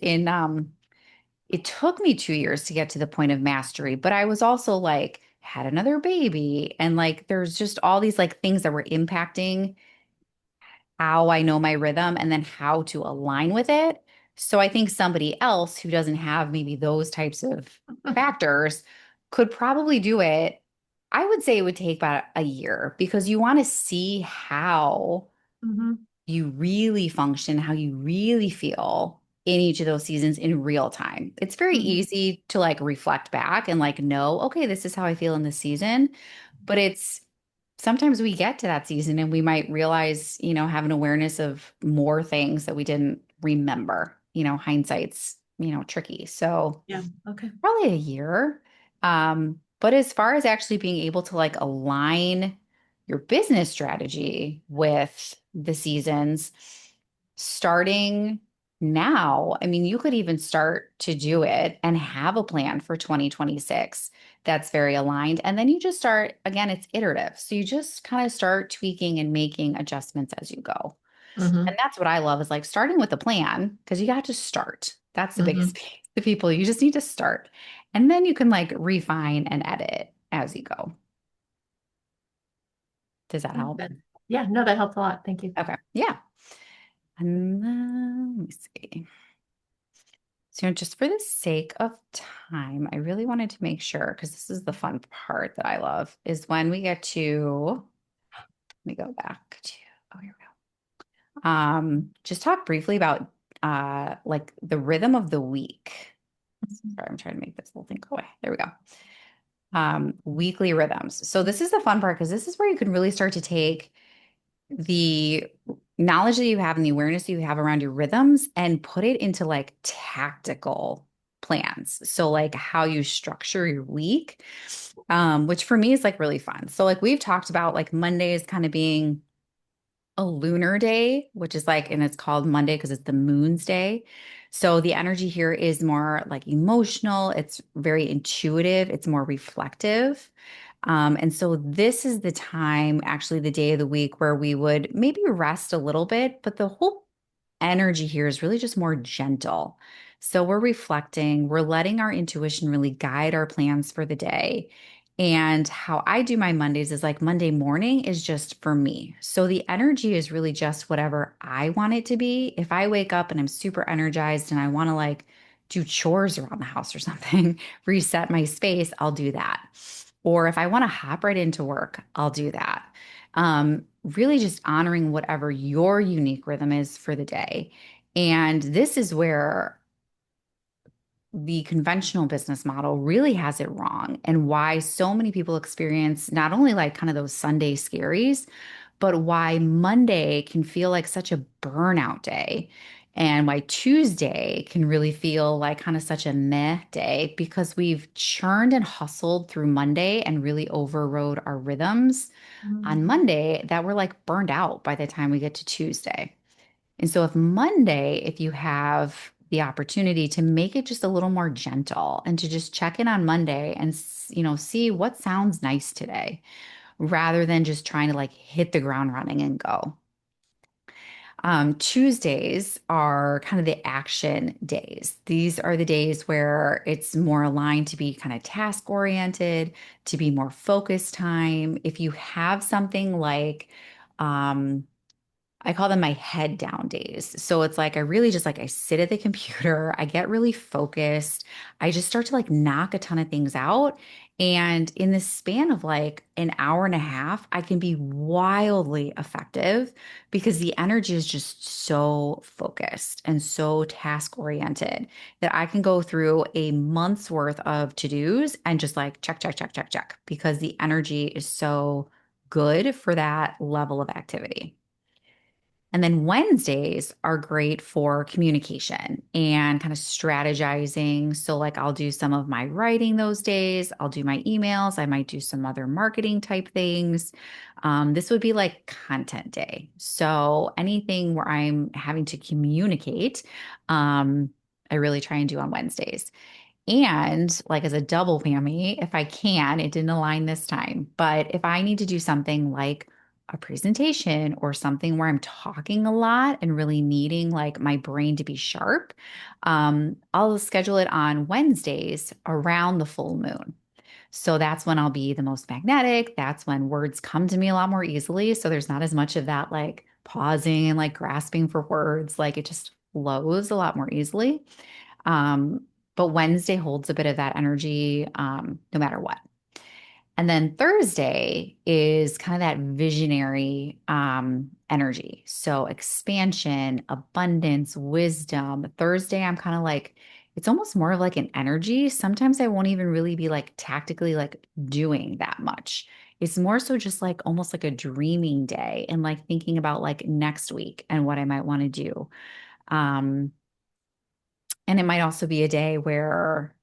it took me 2 years to get to the point of mastery, but I was also like had another baby and like there's just all these like things that were impacting how I know my rhythm and then how to align with it. So I think somebody else who doesn't have maybe those types of factors could probably do it. I would say it would take about a year because you want to see how Hmm. you really function, how you really feel. in each of those seasons in real time. It's very Mhm. easy to like reflect back and like know, okay, this is how I feel in this season. But it's sometimes we get to that season and we might realize, have an awareness of more things that we didn't remember. Hindsight's, tricky. So Yeah. Okay. probably a year. But as far as actually being able to like align your business strategy with the seasons, starting now, I mean, you could even start to do it and have a plan for 2026 that's very aligned. And then you just start, again, it's iterative. So you just kind of start tweaking and making adjustments as you go. And Hmm. that's what I love is like starting with a plan because you got to start. That's the biggest Hmm. piece. The people, you just need to start. And then you can like refine and edit as you go. Does that Yeah, help? yeah, no, that helps a lot. Thank you. Okay. Yeah. And then let me see. So, just for the sake of time, I really wanted to make sure because this is the fun part that I love is when we get to, let me go back to, oh, here we go. Just talk briefly about like the rhythm of the week. Sorry, I'm trying to make this little thing go away. There we go. Weekly rhythms. So this is the fun part because this is where you can really start to take the knowledge that you have and the awareness that you have around your rhythms and put it into like tactical plans. So like how you structure your week, which for me is like really fun. So like we've talked about like Mondays kind of being a lunar day, which is like, and it's called Monday because it's the moon's day. So the energy here is more like emotional, it's very intuitive, it's more reflective. And so this is the time, actually, the day of the week where we would maybe rest a little bit, but the whole energy here is really just more gentle. So we're reflecting, we're letting our intuition really guide our plans for the day. And how I do my Mondays is like Monday morning is just for me. So the energy is really just whatever I want it to be. If I wake up and I'm super energized and I want to like do chores around the house or something, reset my space, I'll do that. Or if I want to hop right into work, I'll do that. Really just honoring whatever your unique rhythm is for the day. And this is where the conventional business model really has it wrong and why so many people experience not only like kind of those Sunday scaries, but why Monday can feel like such a burnout day and why Tuesday can really feel like kind of such a meh day because we've churned and hustled through Monday and really overrode our rhythms on Mhm. Monday that we're like burned out by the time we get to Tuesday. And so if Monday, if you have the opportunity to make it just a little more gentle and to just check in on Monday and see what sounds nice today rather than just trying to like hit the ground running and go. Tuesdays are kind of the action days. These are the days where it's more aligned to be kind of task oriented, to be more focused time. If you have something like, um, I call them my head down days. So it's like I really just like I sit at the computer, I get really focused. I just start to like knock a ton of things out. And in the span of like an hour and a half, I can be wildly effective because the energy is just so focused and so task oriented that I can go through a month's worth of to-dos and just like check, check, check, check, check because the energy is so good for that level of activity. And then Wednesdays are great for communication and kind of strategizing. So, like, I'll do some of my writing those days, I'll do my emails, I might do some other marketing type things. This would be like content day. So, anything where I'm having to communicate, um, I really try and do on Wednesdays. And like as a double whammy, if I can, it didn't align this time. But if I need to do something like a presentation or something where I'm talking a lot and really needing like my brain to be sharp, I'll schedule it on Wednesdays around the full moon. So that's when I'll be the most magnetic. That's when words come to me a lot more easily. So there's not as much of that like pausing and like grasping for words. Like it just flows a lot more easily. Um, but Wednesday holds a bit of that energy, no matter what. And then Thursday is kind of that visionary energy. So expansion, abundance, wisdom. Thursday, I'm kind of like, it's almost more of like an energy. Sometimes I won't even really be like tactically like doing that much. It's more so just like almost like a dreaming day and like thinking about like next week and what I might want to do. Um, and it might also be a day where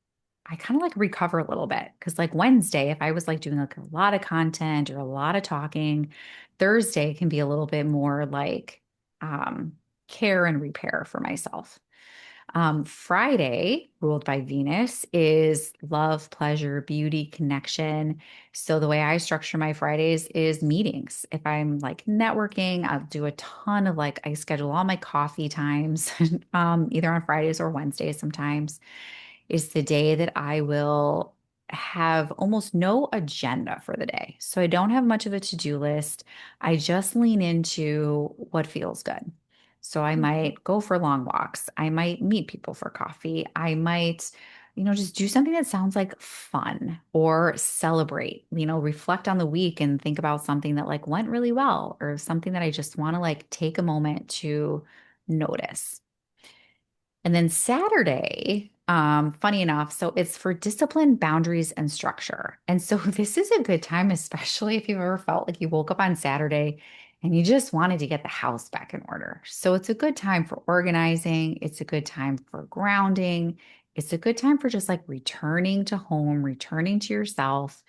I kind of like recover a little bit. Cause like Wednesday, if I was like doing like a lot of content or a lot of talking, Thursday can be a little bit more like um, care and repair for myself. Friday, ruled by Venus, is love, pleasure, beauty, connection. So the way I structure my Fridays is meetings. If I'm like networking, I'll do a ton of like, I schedule all my coffee times, either on Fridays or Wednesdays sometimes. Is the day that I will have almost no agenda for the day. So I don't have much of a to-do list. I just lean into what feels good. So I might go for long walks. I might meet people for coffee. I might, just do something that sounds like fun or celebrate, reflect on the week and think about something that like went really well or something that I just want to like take a moment to notice. And then Saturday, funny enough, so it's for discipline, boundaries, and structure. And so this is a good time, especially if you've ever felt like you woke up on Saturday and you just wanted to get the house back in order. So it's a good time for organizing. It's a good time for grounding. It's a good time for just like returning to home, returning to yourself,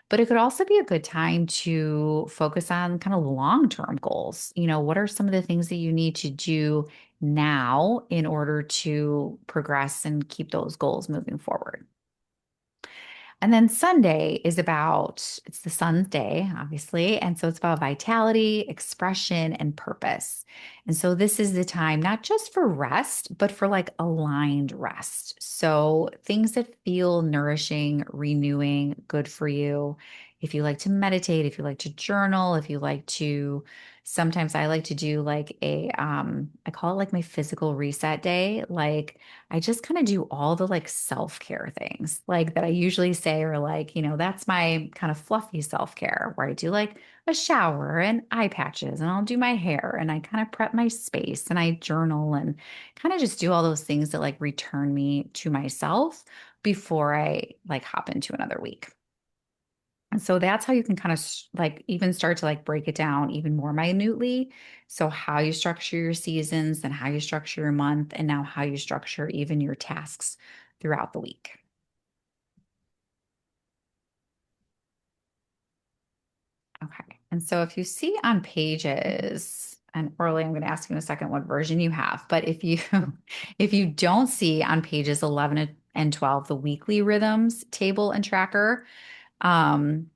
but it could also be a good time to focus on kind of long-term goals. What are some of the things that you need to do now in order to progress and keep those goals moving forward? And then Sunday is about, it's the sun's day, obviously. And so it's about vitality, expression, and purpose. And so this is the time not just for rest, but for like aligned rest. So things that feel nourishing, renewing, good for you. If you like to meditate, if you like to journal, if you like to, sometimes I like to do like I call it like my physical reset day. Like, I just kind of do all the like self-care things like that I usually say are like, that's my kind of fluffy self-care where I do like a shower and eye patches and I'll do my hair and I kind of prep my space and I journal and kind of just do all those things that like return me to myself before I like hop into another week. And so that's how you can kind of like even start to like break it down even more minutely. So how you structure your seasons and how you structure your month and now how you structure even your tasks throughout the week. Okay. And so if you see on pages, and Orly, I'm going to ask you in a second what version you have, but if you if you don't see on pages 11 and 12 the weekly rhythms table and tracker, um,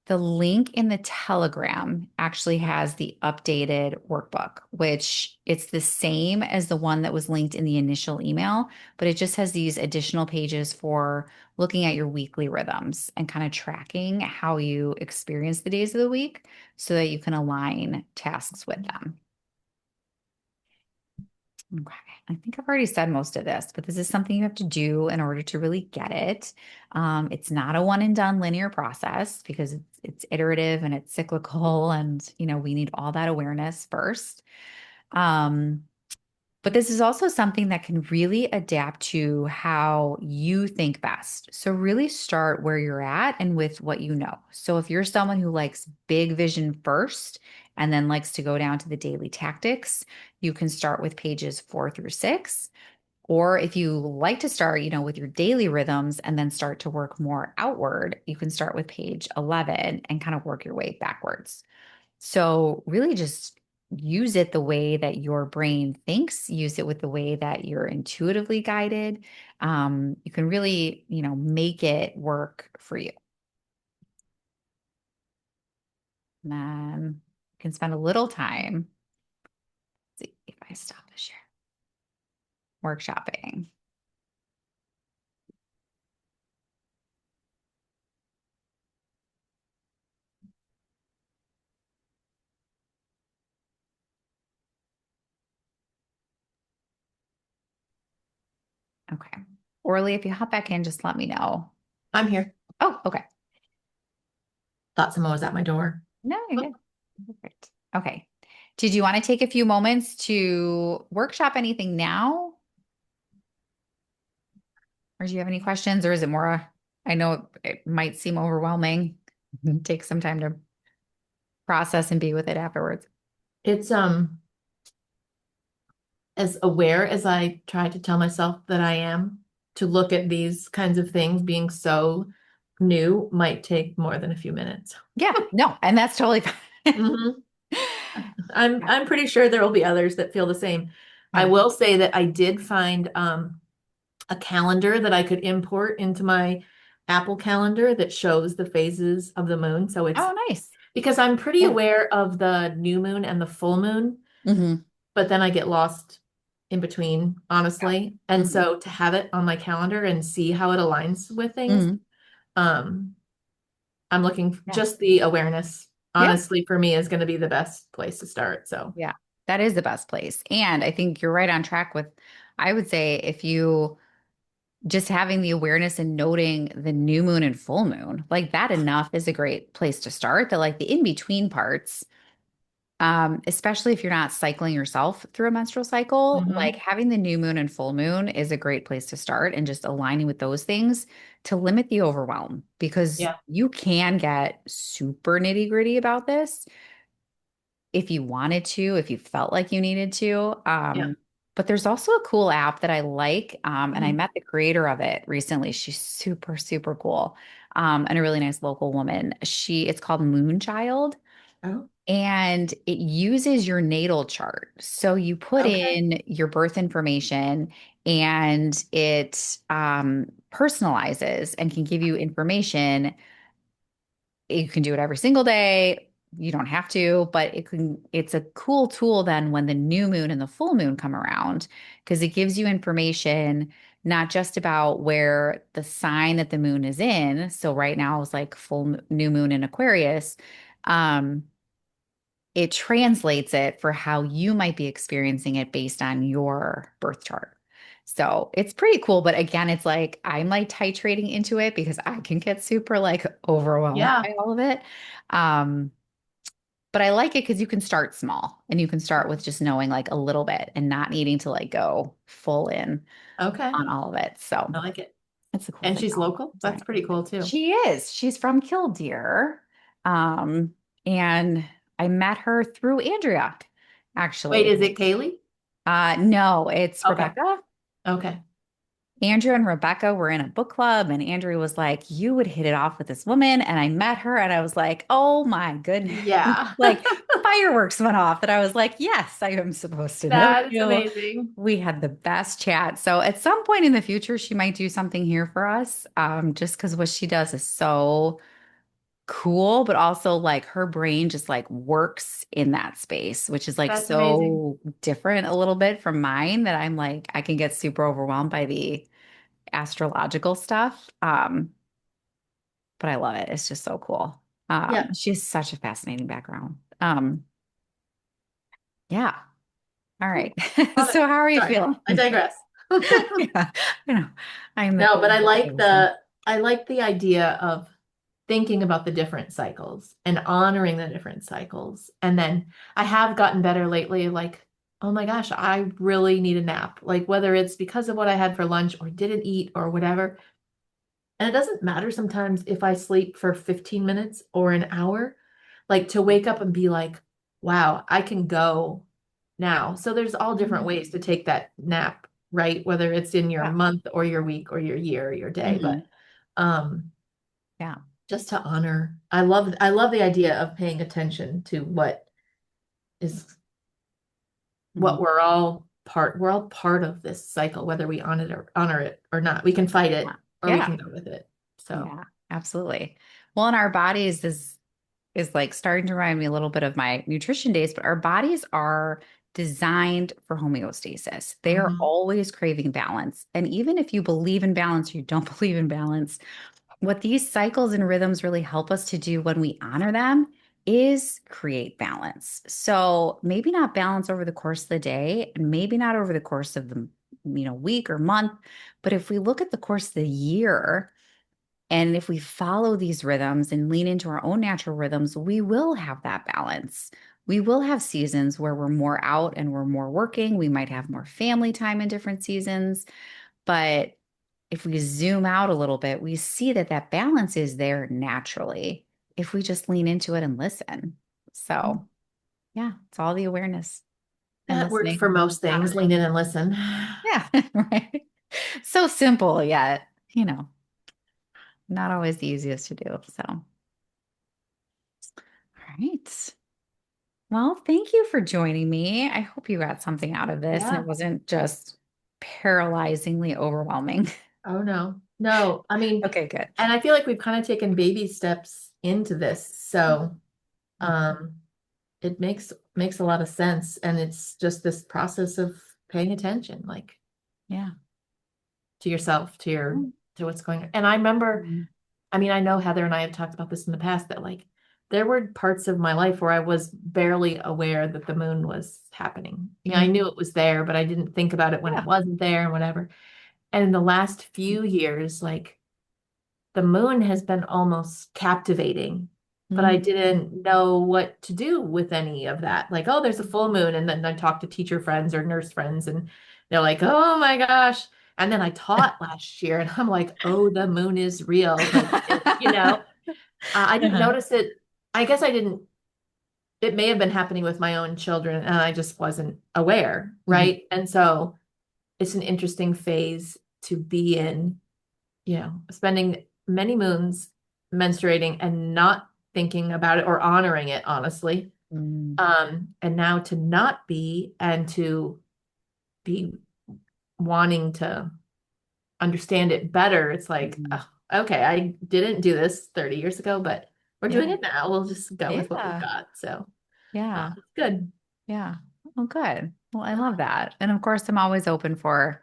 the link in the Telegram actually has the updated workbook, which it's the same as the one that was linked in the initial email, but it just has these additional pages for looking at your weekly rhythms and kind of tracking how you experience the days of the week so that you can align tasks with them. Okay. I think I've already said most of this, but this is something you have to do in order to really get it. It's not a one and done linear process because it's iterative and it's cyclical, and we need all that awareness first. Um, but this is also something that can really adapt to how you think best. So, really start where you're at and with what you know. So, if you're someone who likes big vision first and then likes to go down to the daily tactics, you can start with pages 4 through 6. Or if you like to start, with your daily rhythms and then start to work more outward, you can start with page 11 and kind of work your way backwards. So really just use it the way that your brain thinks, use it with the way that you're intuitively guided. You can really, make it work for you. And then you can spend a little time. Let's see if I stop the share. Workshopping. Okay. Orly, if you hop back in, just let me know. I'm here. Oh, okay. Thought someone was at my door. No, you're Oh, good. Perfect. Okay. Did you want to take a few moments to workshop anything now? Or do you have any questions? Or is it more, I know it might seem overwhelming. Take some time to process and be with it afterwards. it's as aware as I try to tell myself that I am, to look at these kinds of things being so new might take more than a few minutes. Yeah, no, and that's totally fine. Mhm. I'm pretty sure there will be others that feel the same. I Yeah. will say that I did find a calendar that I could import into my Apple calendar that shows the phases of the moon. So it's Oh, nice. because I'm pretty Yeah. aware of the new moon and the full moon, Hmm. but then I get lost in between, Yeah. honestly. And Hmm. so to have it on my calendar and see how it aligns with things, Hmm. um, I'm looking Yeah. just the awareness, Yeah. honestly, for me is going to be the best place to start. So, Yeah. That is the best place. And I think you're right on track with, I would say, if you just having the awareness and noting the new moon and full moon, like that enough is a great place to start. That like the in between parts, especially if you're not cycling yourself through a menstrual cycle, like mhm. having the new moon and full moon is a great place to start and just aligning with those things to limit the overwhelm because Yeah, you can get super nitty gritty about this if you wanted to, if you felt like you needed to. yeah. But there's also a cool app that I like, and I Mhm. met the creator of it recently. She's super, super cool, and a really nice local woman. It's called Moonchild, Oh, and it uses your natal chart. So you put okay. in your birth information, and it personalizes and can give you information. You can do it every single day. You don't have to, but it's a cool tool then when the new moon and the full moon come around because it gives you information not just about where the sign that the moon is in. So right now it's like new moon in Aquarius. Um, it translates it for how you might be experiencing it based on your birth chart. So it's pretty cool. But again, it's like I'm like titrating into it because I can get super like overwhelmed Yeah. by all of it. Um, but I like it because you can start small and you can start with just knowing like a little bit and not needing to like go full in Okay. on all of it. So I like it. it's a cool And thing. she's local. That's Right. pretty cool too. She is. She's from Killdeer. Um, and I met her through Andrea, Wait, actually. is it Kaylee? No, it's Okay. Rebecca. Okay. Andrew and Rebecca were in a book club, and Andrew was like, "You would hit it off with this woman." And I met her, and I was like, "Oh my goodness." Yeah. Like fireworks went off, that I was like, "Yes, I am supposed to know That is you." amazing. We had the best chat. So at some point in the future, she might do something here for us, just because what she does is so cool, but also like her brain just like works in that space, which is like That's amazing. so different a little bit from mine that I'm like, I can get super overwhelmed by the astrological stuff. But I love it. It's just so cool. Yeah. She has such a fascinating background. Yeah. All right. Cool. Love it. So how are you Sorry, feeling? I digress. Yeah, I know. I'm the No, but crazy person. I like the idea of thinking about the different cycles and honoring the different cycles. And then I have gotten better lately, like, oh my gosh, I really need a nap. Like whether it's because of what I had for lunch or didn't eat or whatever. And it doesn't matter sometimes if I sleep for 15 minutes or an hour, like to wake up and be like, wow, I can go now. So there's all different Mhm. ways to take that nap, right? Whether it's in your Yeah. month or your week or your year or your day, but Hmm. um Yeah. just to honor. I love the idea of paying attention to is Mhm. what we're all part of this cycle, whether we honor it or not. We can fight Yeah. it or we Yeah. can go with it. So, Yeah. Absolutely. Well, in our bodies is like starting to remind me a little bit of my nutrition days, but our bodies are designed for homeostasis. They are mhm. always craving balance. And even if you believe in balance or you don't believe in balance, what these cycles and rhythms really help us to do when we honor them is create balance. So maybe not balance over the course of the day, and maybe not over the course of the week or month, but if we look at the course of the year, And if we follow these rhythms and lean into our own natural rhythms, we will have that balance. We will have seasons where we're more out and we're more working. We might have more family time in different seasons. But if we zoom out a little bit, we see that that balance is there naturally if we just lean into it and listen. So, yeah, it's all the awareness and That works listening. for most things. Lean in and listen. Yeah, right. So simple, yet, not always the easiest to do. So, all right. Well, thank you for joining me. I hope you got something out of this and it Yeah. wasn't just paralyzingly overwhelming. Oh no. No. I mean, Okay, good. and I feel like we've kind of taken baby steps into this. So um it makes a lot of sense. And it's just this process of paying attention, like Yeah. to yourself, to what's going on. And I remember, Mhm. I mean, I know Heather and I have talked about this in the past that like there were parts of my life where I was barely aware that the moon was happening. You know, I knew Mhm. it was there, but I didn't think about it when it Yeah. wasn't there and whatever. And in the last few years, like the moon has been almost captivating, but I Mhm. didn't know what to do with any of that. Like, oh, there's a full moon. And then I talk to teacher friends or nurse friends, and they're like, oh my gosh. And then I taught last year, and I'm like, oh, the moon is real. Like, I didn't Uh-huh. notice it. I guess I didn't. It may have been happening with my own children, and I just wasn't aware. Mhm. Right. And so it's an interesting phase to be in, spending many moons menstruating and not thinking about it or honoring it, honestly. Mhm. And now to not be and to be wanting to understand it better. It's like, Mhm. oh, okay, I didn't do this 30 years ago, but we're doing Yeah. it now. We'll just go with what we've Yeah. got. So Yeah. it's good. Yeah. Oh, good. Well, I love that. And of course, I'm always open for,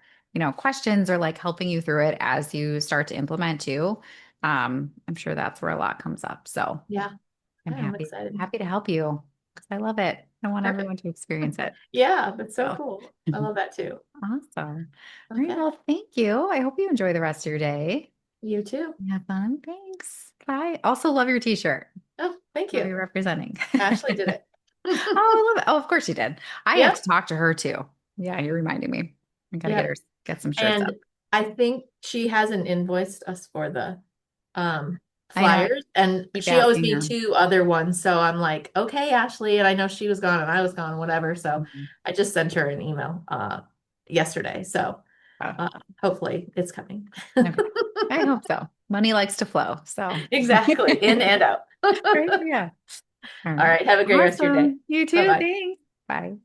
questions or like helping you through it as you start to implement too. I'm sure that's where a lot comes up. So Yeah, I'm I'm happy, excited. happy to help you because I love it. I want Perfect. everyone to experience it. Yeah, that's so So cool. I love that too. awesome. All right. Okay. Well, thank you. I hope you enjoy the rest of your day. You too. Have fun. Thanks. Bye. Also love your t-shirt. Oh, thank Love you. you representing. Ashley did it. Oh, I love it. Oh, of course you did. I have to Yep. talk to her too. Yeah, you're reminding me. I gotta Yep. get some shirts And up. I think she hasn't invoiced us for the um I know I flyers, and keep she owes asking me her. two other ones. So I'm like, okay, Ashley, and I know she was gone and I was gone, whatever. So Mhm. I just sent her an email yesterday. So Oh, hopefully it's coming. okay. I hope so. Money likes to flow. So Exactly. In and out. right, yeah. All All right. right. Have a great rest of your day. Awesome. You too. Bye-bye. Thanks. Bye.